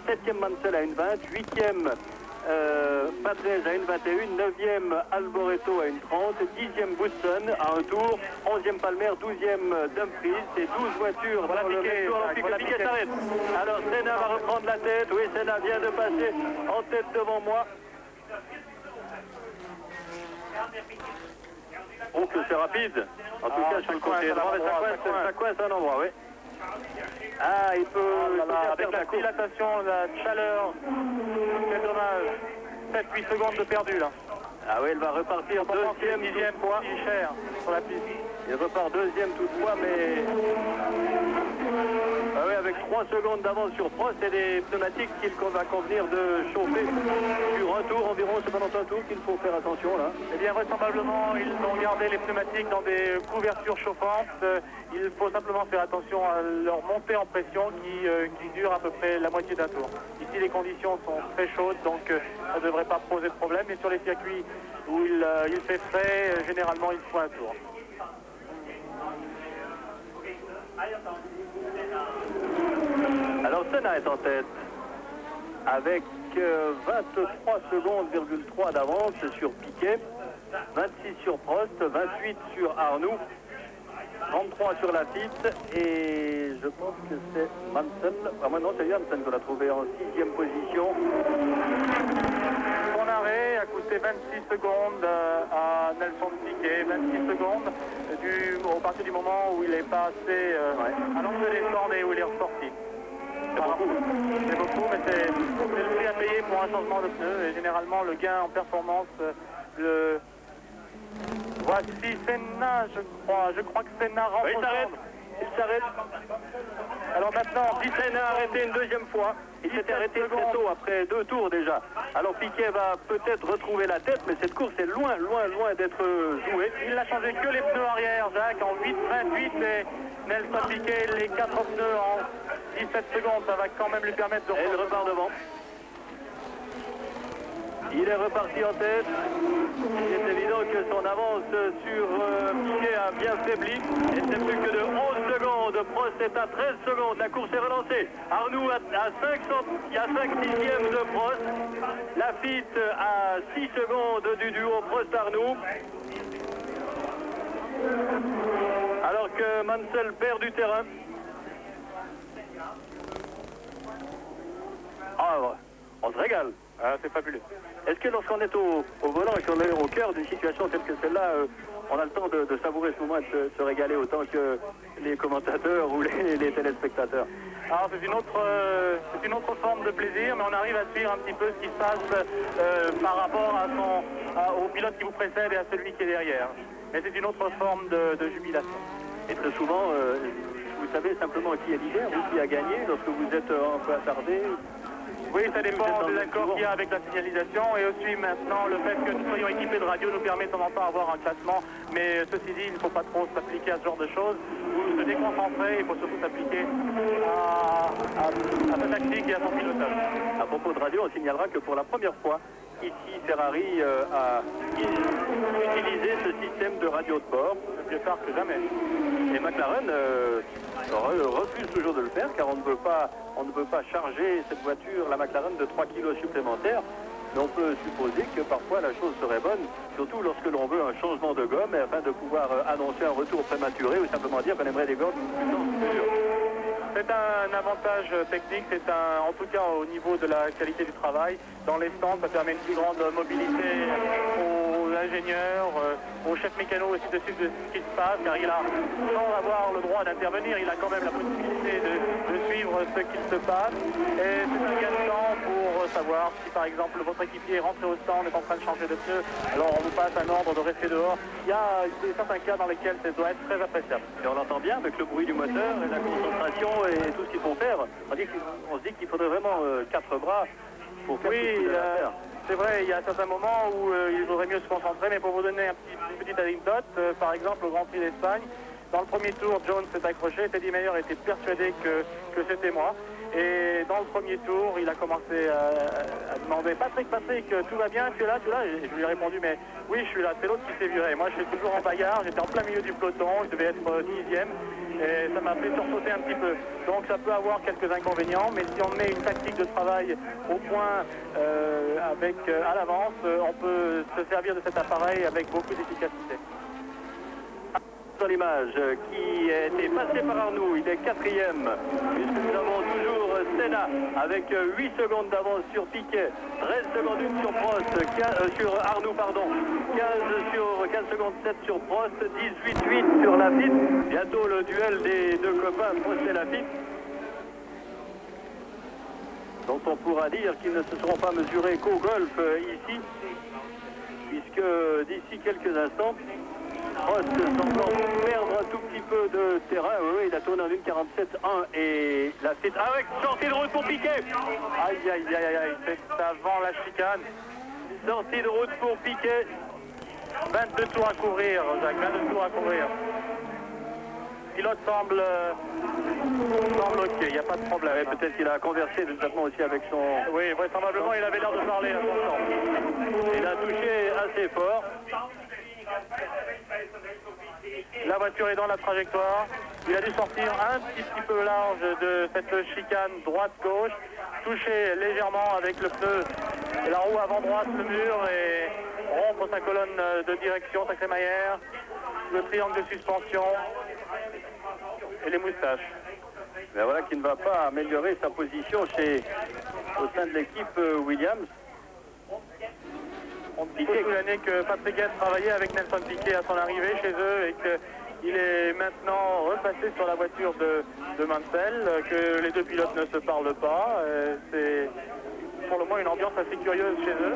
7e Mansell à 1,20, 8e Patrese à 1,21, 9e Alboreto à 1,30, 10e Woodson à 1 tour, 11e Palmer, 12e Dumfries, c'est 12 voitures dans le vaisseau olympique. Piquet s'arrête. Alors Senna va reprendre la tête, oui Senna vient de passer en tête devant moi. Oh que c'est rapide, en tout cas sur le côté droit, ça coince un endroit, oui. Ah, il peut... avec la dilatation, la chaleur, quel dommage. 7-8 secondes de perdu là. Ah oui, elle va repartir deuxième, 10e fois, cher sur la piste. Il repart deuxième toutefois, mais... Ah oui, avec 3 secondes d'avance sur Prost et des pneumatiques qu'il va convenir de chauffer sur un tour environ, c'est pendant un tour qu'il faut faire attention là. Eh bien, vraisemblablement, ils ont gardé les pneumatiques dans des couvertures chauffantes. Il faut simplement faire attention à leur montée en pression qui dure à peu près la moitié d'un tour. Ici, les conditions sont très chaudes, donc ça ne devrait pas poser de problème. Mais sur les circuits où il fait frais, généralement, il faut un tour. Alors Senna est en tête avec 23 secondes,3 d'avance sur Piquet, 26 sur Prost, 28 sur Arnoux, 33 sur Lafitte et je pense que c'est Mansell. Ah moi non, c'est Johansson qu'on a trouvé en 6e position. Son arrêt a coûté 26 secondes à Nelson Piquet, 26 secondes au partir du moment où il est passé à l'entrée des cornes et où il est ressorti. C'est beaucoup, mais c'est le prix à payer pour un changement de pneu. Et généralement, le gain en performance, voici Senna, je crois que Senna rentre. Oui, il s'arrête. Alors maintenant, Senna a arrêté une deuxième fois. Il s'était arrêté très tôt, après 2 tours déjà. Alors Piquet va peut-être retrouver la tête, mais cette course est loin d'être jouée. Il n'a changé que les pneus arrière, Jacques, en 8,28 et Nelson Piquet, les 4 pneus en 17 secondes. Ça va quand même lui permettre de... Et il repart devant. Il est reparti en tête. Il est évident que son avance sur Piquet a bien faibli. Et c'est plus que de 11 secondes. Prost est à 13 secondes. La course est relancée. Arnoux à 5 dixièmes de Prost. Lafitte à 6 secondes du duo Prost-Arnoux. Alors que Mansell perd du terrain. Ah, on se régale. Ah, c'est fabuleux. Est-ce que lorsqu'on est au volant et qu'on est au cœur d'une situation telle que celle-là, on a le temps de savourer ce moment et de se régaler autant que les commentateurs ou les téléspectateurs? Alors c'est une autre forme de plaisir, mais on arrive à suivre un petit peu ce qui se passe par rapport au pilote qui vous précède et à celui qui est derrière. Mais c'est une autre forme de jubilation. Et très souvent, vous savez simplement qui est leader ou qui a gagné lorsque vous êtes un peu attardé? Oui, ça dépend de l'accord qu'il y a avec la signalisation et aussi maintenant le fait que nous soyons équipés de radio nous permet de temps en temps d'avoir un classement. Mais ceci dit, il ne faut pas trop s'appliquer à ce genre de choses. Vous se déconcentrer, il faut surtout s'appliquer à sa tactique et à son pilotage. À propos de radio, on signalera que pour la première fois, ici Ferrari a utilisé ce système de radio de bord. Mieux tard que jamais. Et McLaren refuse toujours de le faire car on ne veut pas charger cette voiture, la McLaren, de 3 kilos supplémentaires. Mais on peut supposer que parfois la chose serait bonne, surtout lorsque l'on veut un changement de gomme afin de pouvoir annoncer un retour prématuré ou simplement dire qu'on aimerait des gommes plus dures. C'est un avantage technique, en tout cas au niveau de la qualité du travail. Dans les stands, ça permet une plus grande mobilité aux ingénieurs, aux chefs mécanos aussi de suivre ce qui se passe, car il a, sans avoir le droit d'intervenir, il a quand même la possibilité de suivre ce qu'il se passe. Et c'est un gain de temps pour savoir si par exemple votre équipier est rentré au stand, est en train de changer de pneu, alors on vous passe un ordre de rester dehors. Il y a certains cas dans lesquels ça doit être très appréciable. Et on l'entend bien avec le bruit du moteur et la concentration et tout ce qu'il faut faire. On se dit qu'il faudrait vraiment 4 bras pour faire tout ce qu'il a à faire. C'est vrai, il y a certains moments où il vaudrait mieux se concentrer, mais pour vous donner une petite anecdote, par exemple au Grand Prix d'Espagne, dans le premier tour, Jones s'est accroché, Teddy Meyer était persuadé que c'était moi. Et dans le premier tour, il a commencé à demander « Patrick, tout va bien, tu es là ?» Et je lui ai répondu « Mais oui, je suis là, c'est l'autre qui s'est viré. Moi, je suis toujours en bagarre, j'étais en plein milieu du peloton, je devais être 10e. Et ça m'a fait sursauter un petit peu. Donc ça peut avoir quelques inconvénients, mais si on met une tactique de travail au point à l'avance, on peut se servir de cet appareil avec beaucoup d'efficacité. Sur l'image qui a été passé par Arnoux, il est 4e, puisque nous avons toujours Senna avec 8 secondes d'avance sur Piquet, 13 secondes sur Prost, sur Arnoux, pardon, 15 secondes 7 sur Prost, 18-8 sur Lafitte. Bientôt le duel des deux copains, Prost et Lafitte, dont on pourra dire qu'ils ne se seront pas mesurés qu'au golf ici, puisque d'ici quelques instants, Prost semble perdre un tout petit peu de terrain. Oui, il a tourné en 1,47,1 et Lafitte avec sortie de route pour Piquet. Aïe, c'est avant la chicane. Sortie de route pour Piquet. 22 tours à courir, Jacques, 22 tours à courir. Le pilote semble ok, il n'y a pas de problème. Peut-être qu'il a conversé de traitement aussi avec son... Oui, vraisemblablement, il avait l'air de parler à son temps. Il a touché assez fort. La voiture est dans la trajectoire. Il a dû sortir un petit peu large de cette chicane droite-gauche, toucher légèrement avec le pneu et la roue avant droite le mur et rompre sa colonne de direction, sa crémaillère, le triangle de suspension et les moustaches. Mais voilà qui ne va pas améliorer sa position au sein de l'équipe Williams. Piquet. L'année que Patrick Head travaillait avec Nelson Piquet à son arrivée chez eux et qu'il est maintenant repassé sur la voiture de Mansell, que les deux pilotes ne se parlent pas. C'est pour le moins une ambiance assez curieuse chez eux.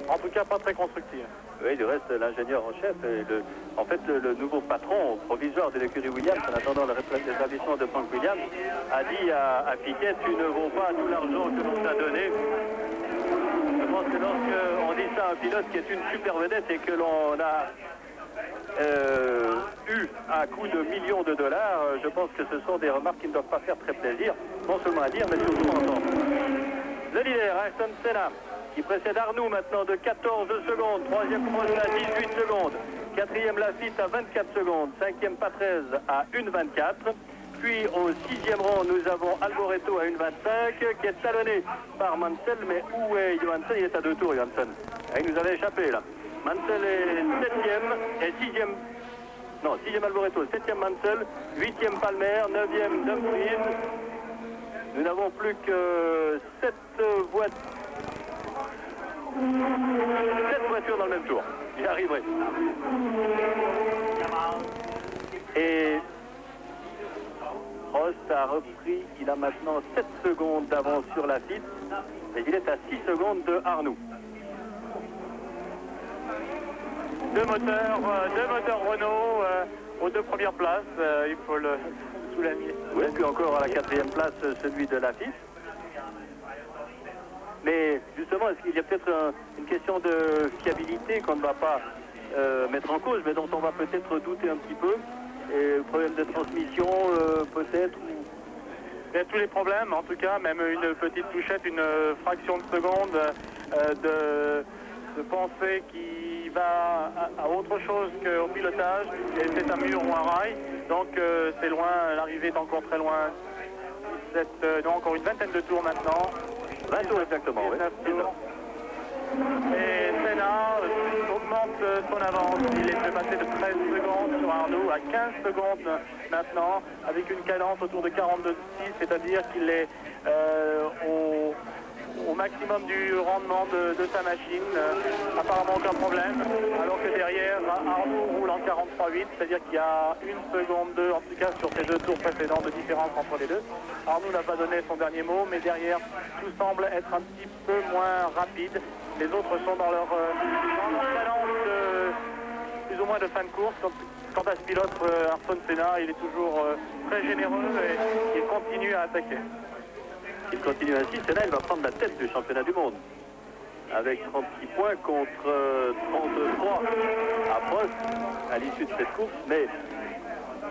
En tout cas, pas très constructive. Oui, du reste, l'ingénieur en chef, en fait, le nouveau patron provisoire de l'écurie Williams, en attendant le rétablissement de Frank Williams, a dit à Piquet, tu ne vaux pas tout l'argent que l'on t'a donné. Je pense que lorsqu'on dit ça à un pilote qui est une super vedette et que l'on a eu à coût de millions de dollars, je pense que ce sont des remarques qui ne doivent pas faire très plaisir, non seulement à dire, mais surtout à entendre. Le leader, Ayrton Senna, qui précède Arnoux maintenant de 14 secondes, troisième Prost à 18 secondes, quatrième Lafitte à 24 secondes, cinquième Patrese à 1,24. Puis au sixième rang, nous avons Alboreto à 1,25 qui est talonné par Mansell. Mais où est Johansson? Il est à 2 tours, Johansson. Il nous avait échappé là. Mansell est septième et sixième. Non, sixième Alboreto, septième Mansell, huitième Palmer, neuvième Dumfries. Nous n'avons plus que 7 voitures dans le même tour. J'y arriverai. Et Prost a repris, il a maintenant 7 secondes d'avance sur Lafitte, mais il est à 6 secondes de Arnoux. Deux moteurs Renault aux deux premières places, il faut le souligner. Oui, puis encore à la quatrième place, celui de Lafitte. Mais justement, est-ce qu'il y a peut-être une question de fiabilité qu'on ne va pas mettre en cause, mais dont on va peut-être douter un petit peu? Et problème de transmission, peut-être? Il y a tous les problèmes, en tout cas, même une petite touchette, une fraction de seconde de pensée qui va à autre chose qu'au pilotage, et c'est un mur ou un rail, donc c'est loin, l'arrivée est encore très loin. Donc encore une vingtaine de tours maintenant. 20 tours exactement, oui. Et Senna augmente son avance, il est fait passer de 13 secondes sur Arnoux à 15 secondes maintenant, avec une cadence autour de 42,6, c'est-à-dire qu'il est au maximum du rendement de sa machine, apparemment aucun problème, alors que derrière Arnoux roule en 43,8, c'est-à-dire qu'il y a 1 seconde 2, en tout cas sur ces 2 tours précédents, de différence entre les deux. Arnoux n'a pas donné son dernier mot, mais derrière tout semble être un petit peu moins rapide. Les autres sont dans leur cadence plus ou moins de fin de course. Quant à ce pilote, Ayrton Senna, il est toujours très généreux et il continue à attaquer. Il continue ainsi, Senna, il va prendre la tête du championnat du monde. Avec 36 points contre 33 à Prost à l'issue de cette course. Mais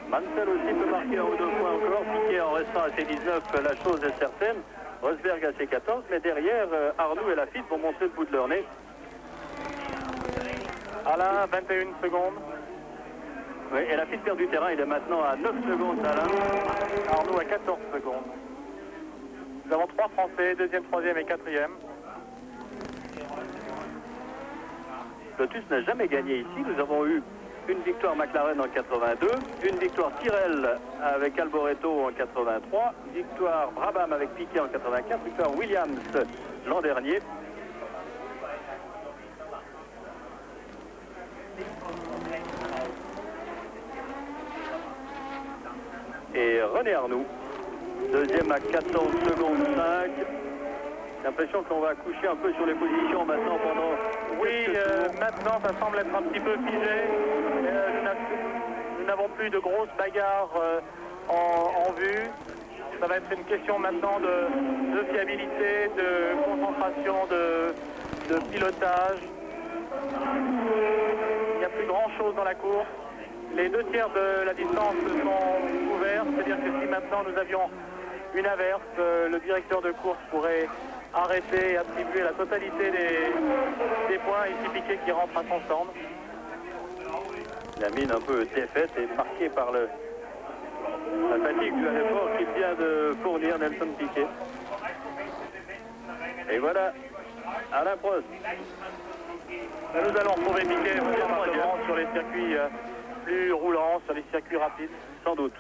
Mansell aussi peut marquer 1 ou 2 points encore. Piquet en restant à ses 19, la chose est certaine. Rosberg à ses 14, mais derrière, Arnoux et Lafitte vont montrer le bout de leur nez. Alain, 21 secondes. Oui, et Lafitte perd du terrain, il est maintenant à 9 secondes d'Alain. Arnoux à 14 secondes. Nous avons 3 Français, 2e, 3e et 4e. Lotus n'a jamais gagné ici. Nous avons eu une victoire McLaren en 82, une victoire Tyrrell avec Alboreto en 83, victoire Brabham avec Piquet en 84, victoire Williams l'an dernier. Et René Arnoux, deuxième à 14 secondes 5. J'ai l'impression qu'on va coucher un peu sur les positions maintenant pendant... Oui, maintenant ça semble être un petit peu figé. Nous n'avons plus de grosses bagarres en vue. Ça va être une question maintenant de fiabilité, de concentration, de pilotage. Il n'y a plus grand chose dans la course. Les 2 tiers de la distance sont couverts, c'est-à-dire que si maintenant nous avions une averse, le directeur de course pourrait arrêter et attribuer la totalité des points, ici Piquet qui rentre à son stand. La mine un peu défaite et marquée par la fatigue du effort qu'il vient de fournir Nelson Piquet. Et voilà, Alain Prost. Nous allons retrouver Piquet probablement sur les circuits plus roulants, sur les circuits rapides. Sans doute.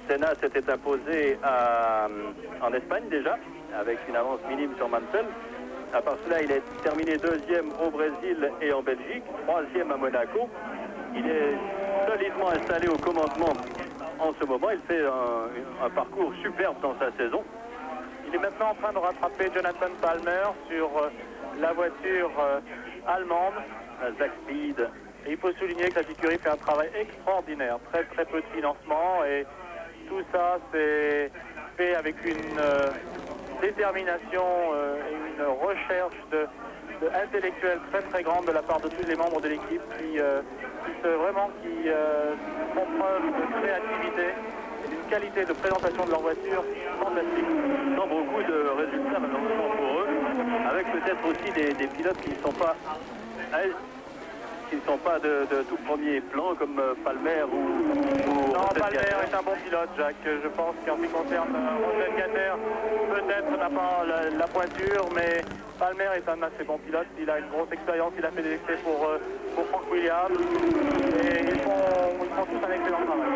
Senna s'était imposé en Espagne déjà, avec une avance minime sur Mansell. À part cela, il est terminé deuxième au Brésil et en Belgique, troisième à Monaco. Il est solidement installé au commandement en ce moment. Il fait un parcours superbe dans sa saison. Il est maintenant en train de rattraper Jonathan Palmer sur la voiture allemande, la Zach Speed. Et il faut souligner que la écurie fait un travail extraordinaire. Très très peu de financement et tout ça c'est fait avec une détermination et une recherche intellectuelle très très grande de la part de tous les membres de l'équipe qui font preuve de créativité et d'une qualité de présentation de leur voiture fantastique. Sans beaucoup de résultats malheureusement pour eux, avec peut-être aussi des pilotes qui ne sont pas de tout premier plan comme Palmer ou non, Palmer est un bon pilote, Jacques. Je pense qu'en ce qui concerne Roger Gatter, peut-être n'a pas la pointure, mais Palmer est un assez bon pilote. Il a une grosse expérience, il a fait des essais pour Frank Williams et ils font tous un excellent travail.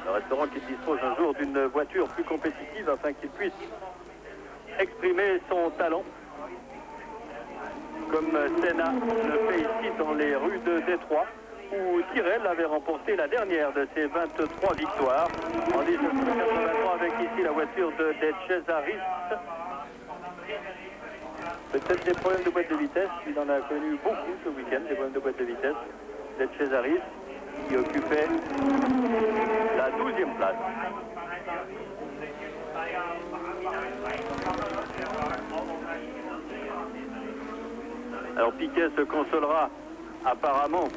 Le restaurant qui dispose un jour d'une voiture plus compétitive afin qu'il puisse exprimer son talent, comme Senna le fait ici dans les rues de Détroit, où Tyrrell avait remporté la dernière de ses 23 victoires en 1983 avec ici la voiture de Cesaris. Peut-être des problèmes de boîte de vitesse, il en a connu beaucoup ce week-end, des problèmes de boîte de vitesse. Cesaris qui occupait la 12e place. Alors Piquet se consolera apparemment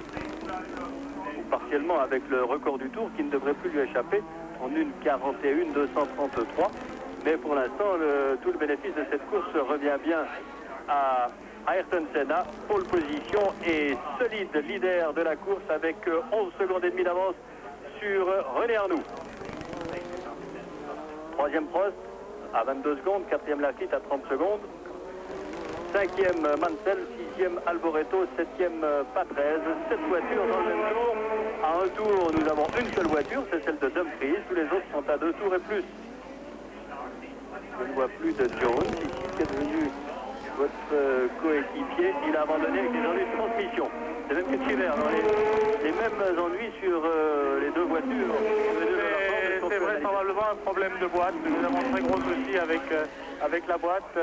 ou partiellement avec le record du tour qui ne devrait plus lui échapper en 1:41,233. Mais pour l'instant, tout le bénéfice de cette course revient bien à Ayrton Senna, pole position et solide leader de la course avec 11 secondes et demie d'avance sur René Arnoux. Troisième Prost à 22 secondes, quatrième Lafitte à 30 secondes, cinquième Mansell, sixième Alboreto, septième Patrese. 7 voitures dans le même tour. À un tour, nous avons une seule voiture, c'est celle de Dumfries. Tous les autres sont à 2 tours et plus. Je ne vois plus de Jones ici, qui est devenu votre coéquipier. Il a abandonné avec des ennuis de transmission. C'est même que Chiver dans les mêmes ennuis sur les deux voitures. C'est vraisemblablement un problème de boîte. Nous avons un très gros souci avec la boîte.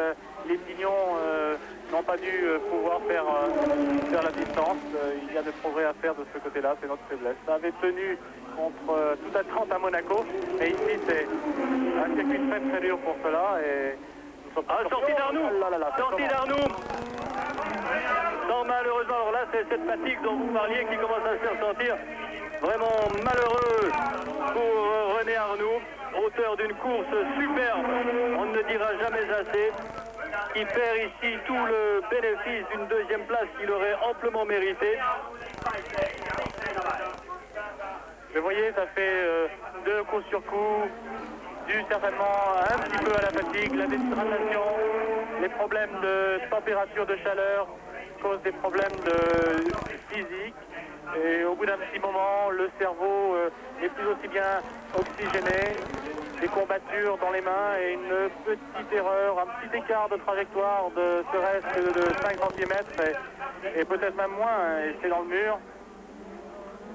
Les pignons n'ont pas dû pouvoir faire la distance. Il y a des progrès à faire de ce côté-là, c'est notre faiblesse. Ça avait tenu contre toute attente à Monaco, et ici c'est un circuit très très dur pour cela. Et sortie d'Arnoux, sortie d'Arnoux. Non, malheureusement, alors là c'est cette fatigue dont vous parliez qui commence à se faire sentir. Vraiment malheureux pour René Arnoux, auteur d'une course superbe, on ne dira jamais assez, qui perd ici tout le bénéfice d'une deuxième place qu'il aurait amplement mérité. Vous voyez, ça fait 2 coups sur coup, dû certainement un petit peu à la fatigue, la déshydratation, les problèmes de température, de chaleur causent des problèmes physiques. Et au bout d'un petit moment, le cerveau n'est plus aussi bien oxygéné, des courbatures dans les mains et une petite erreur, un petit écart de trajectoire de serait-ce de 5 cm et peut-être même moins, et c'est dans le mur.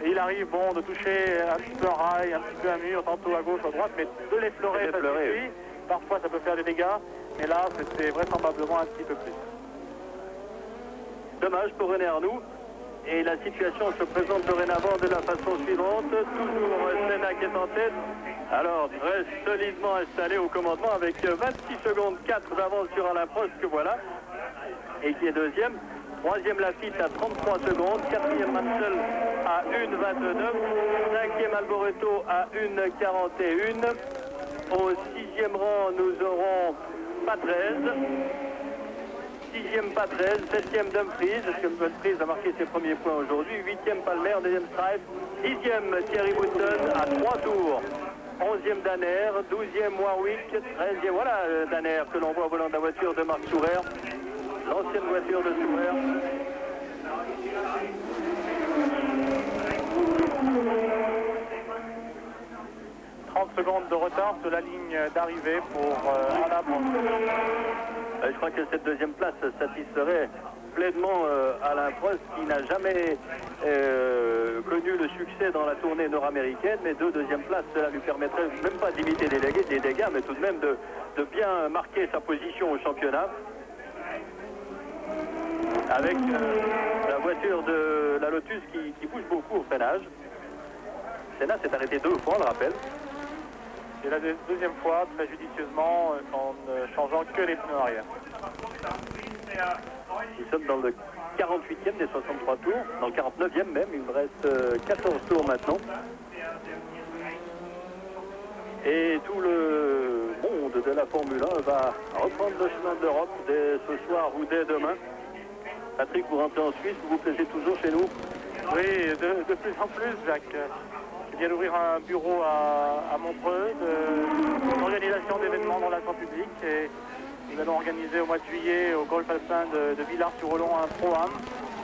Et il arrive de toucher un petit peu un rail, un petit peu un mur, tantôt à gauche, à droite, mais de l'effleurer, ça suffit. Parfois ça peut faire des dégâts, mais là c'était vraisemblablement un petit peu plus. Dommage pour René Arnoux. Et la situation se présente dorénavant de la façon suivante. Toujours Senna qui est en tête. Alors, très solidement installé au commandement avec 26 secondes 4 d'avance sur Alain Prost, que voilà. Et qui est deuxième. Troisième Lafitte à 33 secondes. Quatrième Mansell à 1:29. Cinquième Alboreto à 1:41. Au sixième rang, nous aurons Patrese. Sixième Patrese, septième Dumfries, parce que Dumfries a marqué ses premiers points aujourd'hui. Huitième Palmer, deuxième Stripe. Dixième Thierry Woodson à 3 tours. 11e Danner, 12e Warwick, 13e, voilà Danner que l'on voit au volant de la voiture de Marc Sourer, l'ancienne voiture de Sourer. secondes de retard sur la ligne d'arrivée pour Alain Prost. Je crois que cette deuxième place satisferait pleinement Alain Prost, qui n'a jamais connu le succès dans la tournée nord-américaine, mais deux deuxièmes places, cela lui permettrait même pas d'imiter des dégâts, mais tout de même de bien marquer sa position au championnat. Avec la voiture de la Lotus qui bouge beaucoup au freinage. Senna s'est arrêté 2 fois, on le rappelle. C'est la deuxième fois, très judicieusement, en ne changeant que les pneus arrière. Nous sommes dans le 48e des 63 tours, dans le 49e même, il me reste 14 tours maintenant. Et tout le monde de la Formule 1 va reprendre le chemin de l'Europe dès ce soir ou dès demain. Patrick, vous rentrez en Suisse, vous vous plaisez toujours chez nous? Oui, de plus en plus, Jacques. Je viens d'ouvrir un bureau à Montreux, d'organisation d'événements dans l'action publique. Et nous allons organiser au mois de juillet au golf alpin de Villars-sur-Olon un Pro-Am,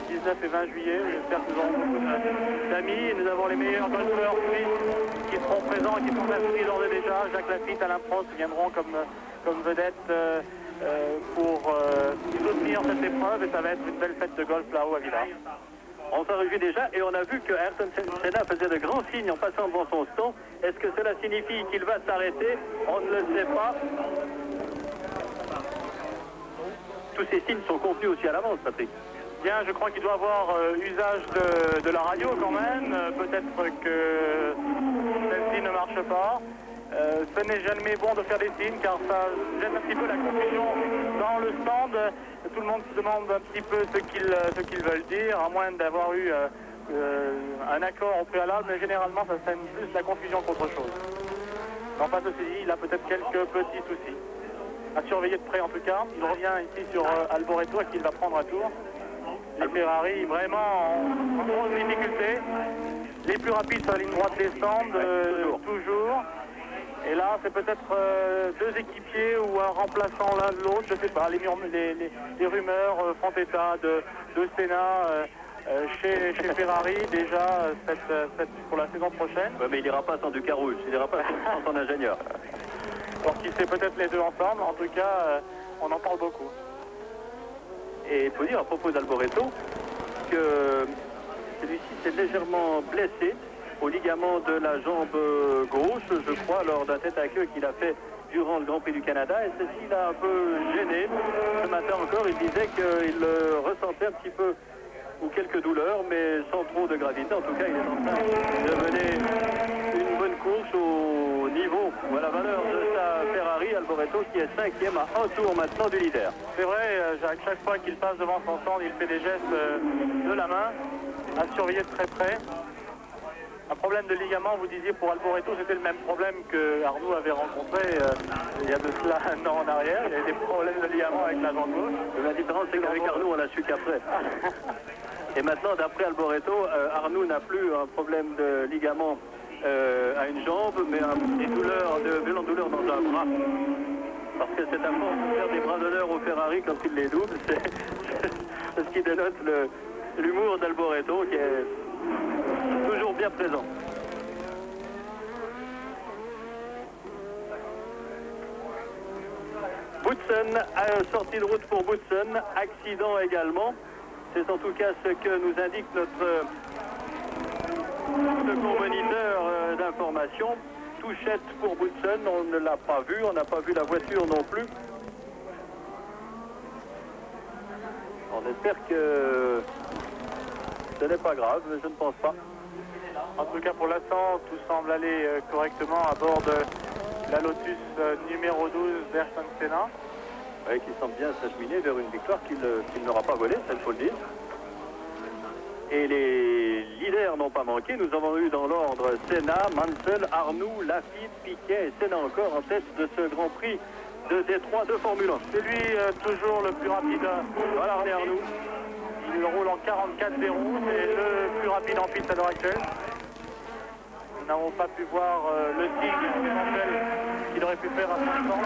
19 et 20 juillet. J'espère que nous aurons beaucoup d'amis et nous avons les meilleurs golfeurs suisses qui seront présents et qui sont inscrits d'ores et déjà. Jacques Lafitte, Alain Prost viendront comme vedettes pour soutenir cette épreuve et ça va être une belle fête de golf là-haut à Villars. On s'en réjouit déjà et on a vu que Ayrton Senna faisait de grands signes en passant devant son stand. Est-ce que cela signifie qu'il va s'arrêter? On ne le sait pas. Tous ces signes sont contenus aussi à l'avance, Patrick. Bien, je crois qu'il doit avoir usage de la radio quand même. Peut-être que celle-ci ne marche pas. Ce n'est jamais bon de faire des signes car ça gêne un petit peu la confusion dans le stand. Tout le monde se demande un petit peu ce qu'ils veulent dire, à moins d'avoir eu un accord au préalable, mais généralement ça sème plus la confusion qu'autre chose. En face de ceci, il a peut-être quelques petits soucis. À surveiller de près en tout cas. Il revient ici sur Alboreto et qu'il va prendre un tour. Les Ferrari vraiment en grosse difficulté. Les plus rapides sur la ligne droite des stands, toujours. Et là, c'est peut-être deux équipiers ou un remplaçant l'un de l'autre, je ne sais pas. Les rumeurs font état de Senna chez Ferrari déjà pour la saison prochaine. Ouais, mais il n'ira pas sans Ducas rouge, il n'ira pas sans son ingénieur. Alors qu'il sait peut-être les deux ensemble, en tout cas, on en parle beaucoup. Et il faut dire à propos d'Alboreto que celui-ci s'est légèrement blessé au ligament de la jambe gauche, je crois, lors d'un tête à queue qu'il a fait durant le Grand Prix du Canada. Et ceci l'a un peu gêné. Ce matin encore, il disait qu'il ressentait un petit peu ou quelques douleurs, mais sans trop de gravité. En tout cas, il est en train de mener une bonne course au niveau ou à la valeur de sa Ferrari. Alboreto qui est 5e à un tour maintenant du leader. C'est vrai, Jacques, chaque fois qu'il passe devant son stand, il fait des gestes de la main à surveiller de très près. Un problème de ligament, vous disiez, pour Alboreto, c'était le même problème que Arnoux avait rencontré il y a de cela un an en arrière. Il y avait des problèmes de ligament avec la jambe gauche. La différence, c'est qu'avec Arnoux, on l'a su qu'après. Et maintenant, d'après Alboreto, Arnoux n'a plus un problème de ligament à une jambe, mais de violentes douleurs dans un bras. Parce que c'est à force de faire des bras d'honneur au Ferrari quand il les double, c'est ce qui dénote l'humour d'Alboreto qui est toujours bien présent. Boutsen, sortie de route pour Boutsen, accident également. C'est en tout cas ce que nous indique notre second moniteur d'information. Touchette pour Boutsen, on ne l'a pas vu, on n'a pas vu la voiture non plus. On espère que ce n'est pas grave, mais je ne pense pas. En tout cas, pour l'instant, tout semble aller correctement à bord de la Lotus numéro 12 d'Ayrton Senna. Oui, qui semble bien s'acheminer vers une victoire qu'il n'aura pas volée, ça il faut le dire. Et les leaders n'ont pas manqué. Nous avons eu dans l'ordre Senna, Mansell, Arnoux, Lafitte, Piquet et Senna encore en tête de ce Grand Prix de Détroit de Formule 1. C'est lui toujours le plus rapide. Voilà, c'est Arnoux. Il roule en 44-0, c'est le plus rapide en piste à l'heure actuelle. Nous n'avons pas pu voir le signe éventuel qu'il aurait pu faire à son temps.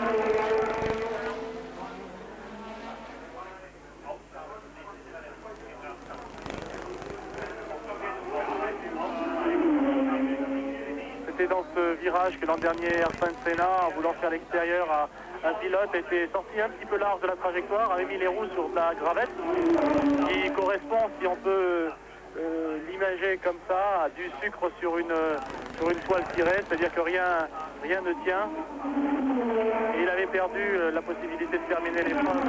c'était dans ce virage que l'an dernier Ayrton Senna, en voulant faire l'extérieur à Zilote, était sorti un petit peu large de la trajectoire, avait mis les roues sur de la gravette, qui correspond, si on peut l'imager comme ça, à du sucre sur une toile tirée, c'est-à-dire que rien ne tient. Et il avait perdu la possibilité de terminer l'épreuve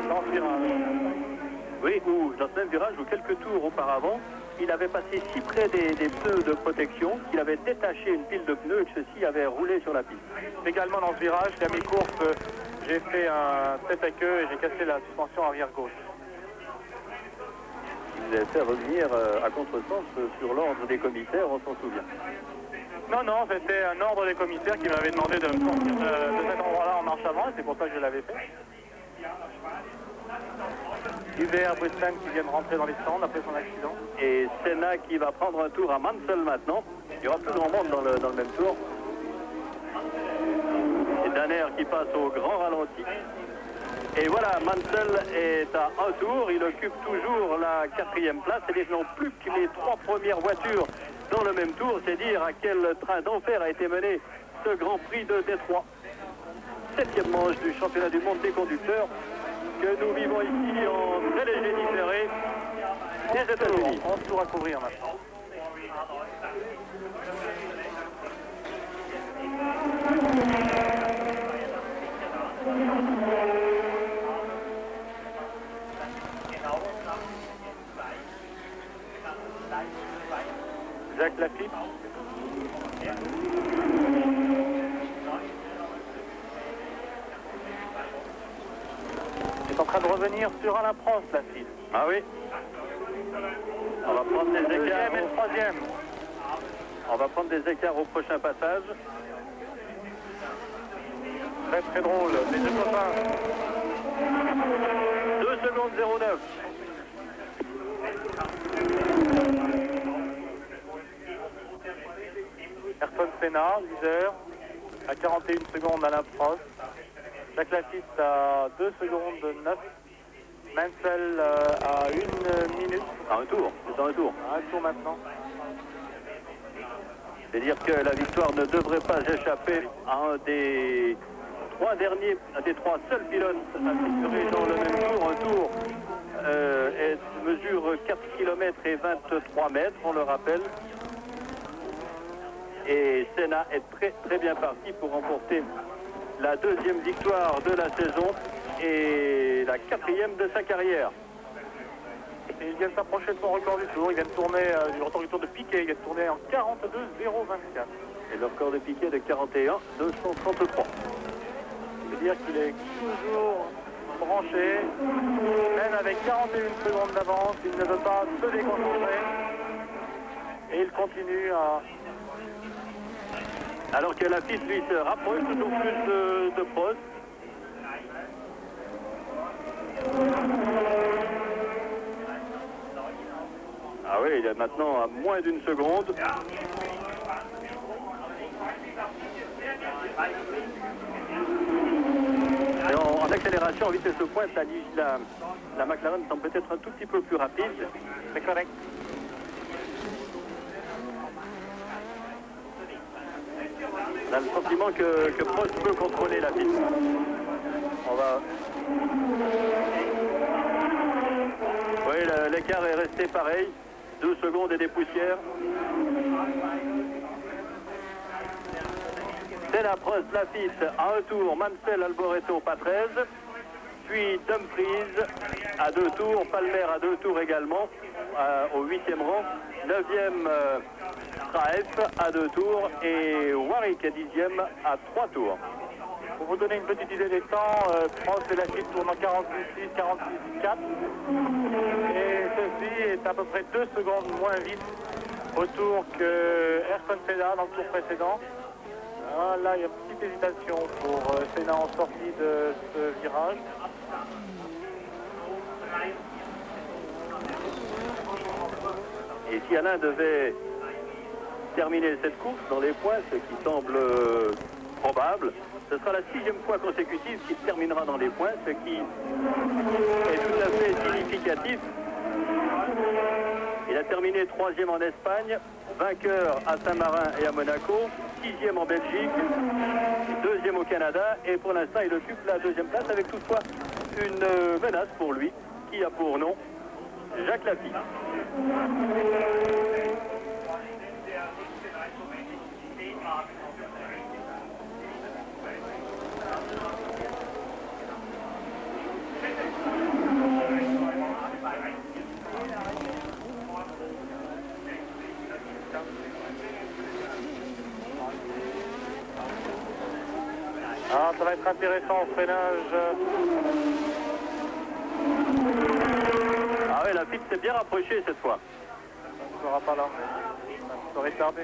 dans ce virage. Oui, ou dans ce même virage où quelques tours auparavant, il avait passé si près des pneus de protection qu'il avait détaché une pile de pneus et que ceux-ci avaient roulé sur la piste. Également dans ce virage, qu'à mi-course, j'ai fait un tête à queue et j'ai cassé la suspension arrière gauche. Vous avez fait revenir à contresens sur l'ordre des commissaires, on s'en souvient. Non, c'était un ordre des commissaires qui m'avait demandé de me sortir de cet endroit-là en marche avant, et c'est pour ça que je l'avais fait. Hubert Brustan qui vient de rentrer dans les stands après son accident. Et Senna qui va prendre un tour à Mansell maintenant. Il y aura plus grand monde dans le même tour. Et Danner qui passe au grand ralenti. Et voilà, Mansell est à un tour. Il occupe toujours la 4e place. Et ils n'ont plus que les 3 premières voitures dans le même tour. C'est dire à quel train d'enfer a été mené ce Grand Prix de Détroit. 7e manche du championnat du monde des conducteurs que nous vivons ici en très léger différé des États-Unis. 11 tours à couvrir maintenant. Jacques Lafitte. est en train de revenir sur Alain Prost, Lafitte. Ah oui. On va prendre des écarts. Deuxième et le troisième. On va prendre des écarts au prochain passage. Très très drôle, les deux copains. 2 secondes 09. Ayrton Senna, leader, à 41 secondes Alain Prost. Jacques Lafitte à 2 secondes 9. Mansell à 1 minute. À un tour, c'est un tour. Un tour maintenant. C'est-à-dire que la victoire ne devrait pas échapper à un des 3 derniers, un des 3 seuls pilotes à figurer dans le même tour. Un tour mesure 4 km et 23 mètres, on le rappelle. Et Senna est très très bien parti pour remporter la 2e victoire de la saison et la 4e de sa carrière. Et il vient de s'approcher de son record du tour. Il vient de tourner du record du tour de Piquet. Il vient de tourner en 42,024. Et le record de Piquet de 41,233. C'est-à-dire qu'il est toujours branché. Même avec 41 secondes d'avance, il ne veut pas se déconcentrer. Et il continue à... Alors que Lafitte, lui, se rapproche toujours plus de Prost. Ah oui, il est maintenant à moins d'1 seconde. Et en accélération, en vitesse de pointe, la McLaren semble peut-être un tout petit peu plus rapide. C'est correct. On a le sentiment que Prost peut contrôler la piste. On va... Oui, l'écart est resté pareil. 2 secondes et des poussières. Senna, Prost, Lafitte à un tour, Mansell, Alboreto, Patrese. Puis Dumfries à 2 tours, Palmer à 2 tours également, au 8e rang. 9e, Straef à 2 tours et Warwick 10e à 3 tours. Pour vous donner une petite idée des temps, Prost et Lafitte tournent en 46,4. Et ceci est à peu près 2 secondes moins vite au tour que Ayrton Senna dans le tour précédent. Ah, là, il y a une petite hésitation pour Senna en sortie de ce virage. Et si Alain devait terminer cette course dans les points, ce qui semble probable, ce sera la 6e fois consécutive qu'il terminera dans les points, ce qui est tout à fait significatif. Il Il a terminé 3e en Espagne, vainqueur à Saint-Marin et à Monaco, 6e en Belgique, 2e au Canada, et pour l'instant il occupe la 2e place avec toutefois une menace pour lui, qui a pour nom Jacques Lafitte. Ah, ça va être intéressant au freinage. Ah ouais, Lafitte s'est bien rapproché cette fois. On ne sera pas là, mais ça serait tardé.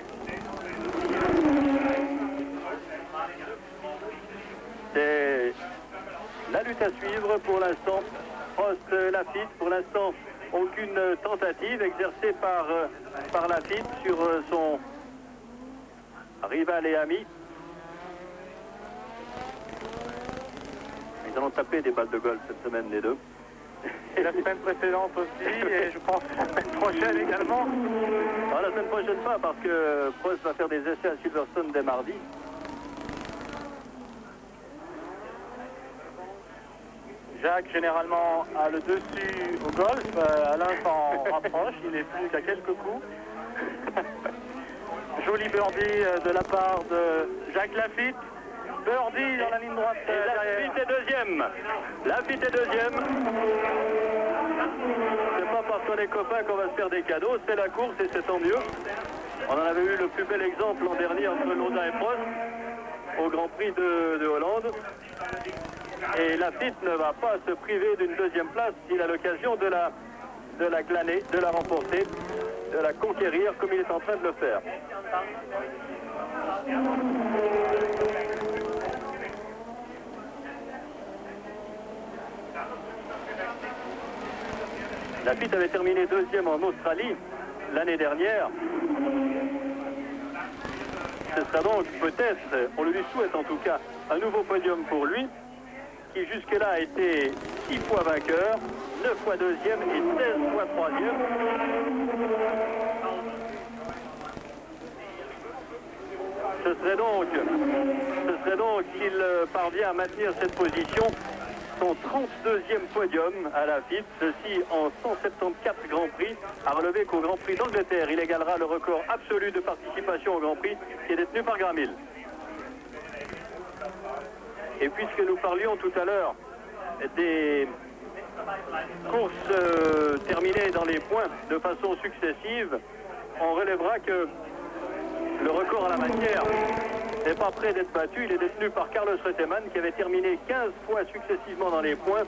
C'est la lutte à suivre pour l'instant. Prost-Lafitte, pour l'instant, aucune tentative exercée par Lafitte sur son rival et ami. Ils allons taper des balles de golf cette semaine, les deux. Et la semaine précédente aussi, et je pense la semaine prochaine également. Ah, la semaine prochaine pas, parce que Prost va faire des essais à Silverstone dès mardi. Jacques, généralement, a le dessus au golf. Alain s'en rapproche, il n'est plus qu'à quelques coups. Joli birdie de la part de Jacques Lafitte. Birdie dans la ligne droite. Lafitte est deuxième. Lafitte est deuxième. C'est pas parce qu'on est copains qu'on va se faire des cadeaux, c'est la course et c'est tant mieux. On en avait eu le plus bel exemple l'an dernier entre Lauda et Prost au Grand Prix de Hollande. Et Lafitte ne va pas se priver d'une deuxième place s'il a l'occasion de la glaner, de la remporter, de la conquérir comme il est en train de le faire. Lafitte avait terminé deuxième en Australie l'année dernière. Ce sera donc peut-être, on le lui souhaite en tout cas, un nouveau podium pour lui, qui jusque-là a été 6 fois vainqueur, 9 fois deuxième et 16 fois troisième. Ce serait donc s'il parvient à maintenir cette position, son 32e podium à Lafitte, ceci en 174 Grands Prix, à relever qu'au Grand Prix d'Angleterre, il égalera le record absolu de participation au Grand Prix qui est détenu par Graham Hill. Et puisque nous parlions tout à l'heure des courses terminées dans les points de façon successive, on relèvera que le record à la matière n'est pas prêt d'être battu. Il est détenu par Carlos Reutemann qui avait terminé 15 fois successivement dans les points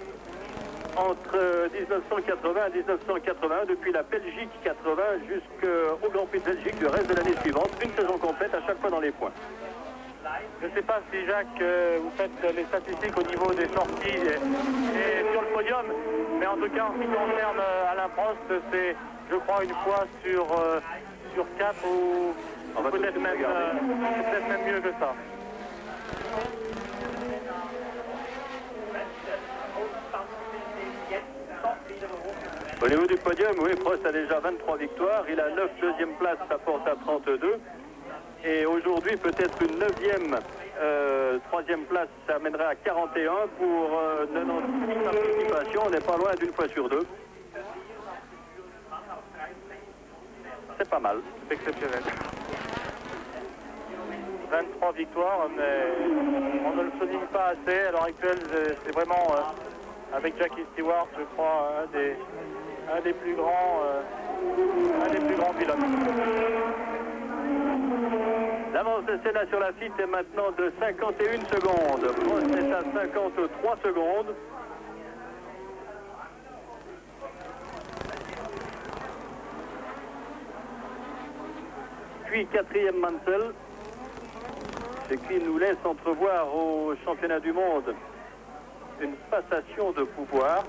entre 1980 et 1981, depuis la Belgique 80 jusqu'au Grand Prix de Belgique du reste de l'année suivante. Une saison complète à chaque fois dans les points. Je ne sais pas si Jacques, vous faites les statistiques au niveau des sorties et sur le podium, mais en tout cas en ce qui concerne Alain Prost, c'est je crois une fois sur 4 ou peut-être même mieux que ça. Au niveau du podium, oui, Prost a déjà 23 victoires. Il a 9 deuxième places, ça porte à 32. Et aujourd'hui, peut-être une 9e, 3e place, ça amènerait à 41 pour 96 participations. On n'est pas loin d'une fois sur deux. C'est pas mal. C'est exceptionnel. 23 victoires, mais on ne le souligne pas assez. À l'heure actuelle, c'est vraiment, avec Jackie Stewart, je crois, un des plus grands pilotes. L'avance de Senna sur Lafitte est maintenant de 51 secondes. Prost est à 53 secondes. Puis 4e Mansell, ce qui nous laisse entrevoir au championnat du monde une passation de pouvoir.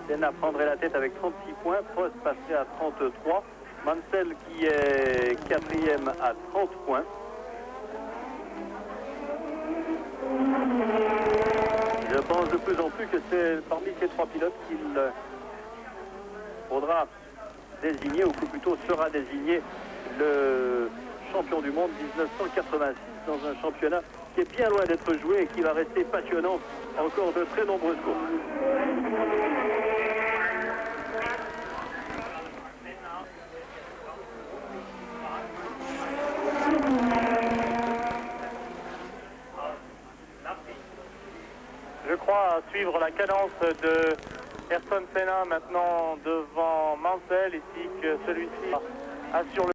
Senna prendrait la tête avec 36 points, Prost passerait à 33. Mansell qui est 4e à 30 points. Je pense de plus en plus que c'est parmi ces trois pilotes qu'il faudra désigné, ou plutôt sera désigné, le champion du monde 1986 dans un championnat qui est bien loin d'être joué et qui va rester passionnant encore de très nombreuses courses. Je crois suivre la cadence de Ayrton Senna maintenant devant Mansell, ici que celui-ci assure le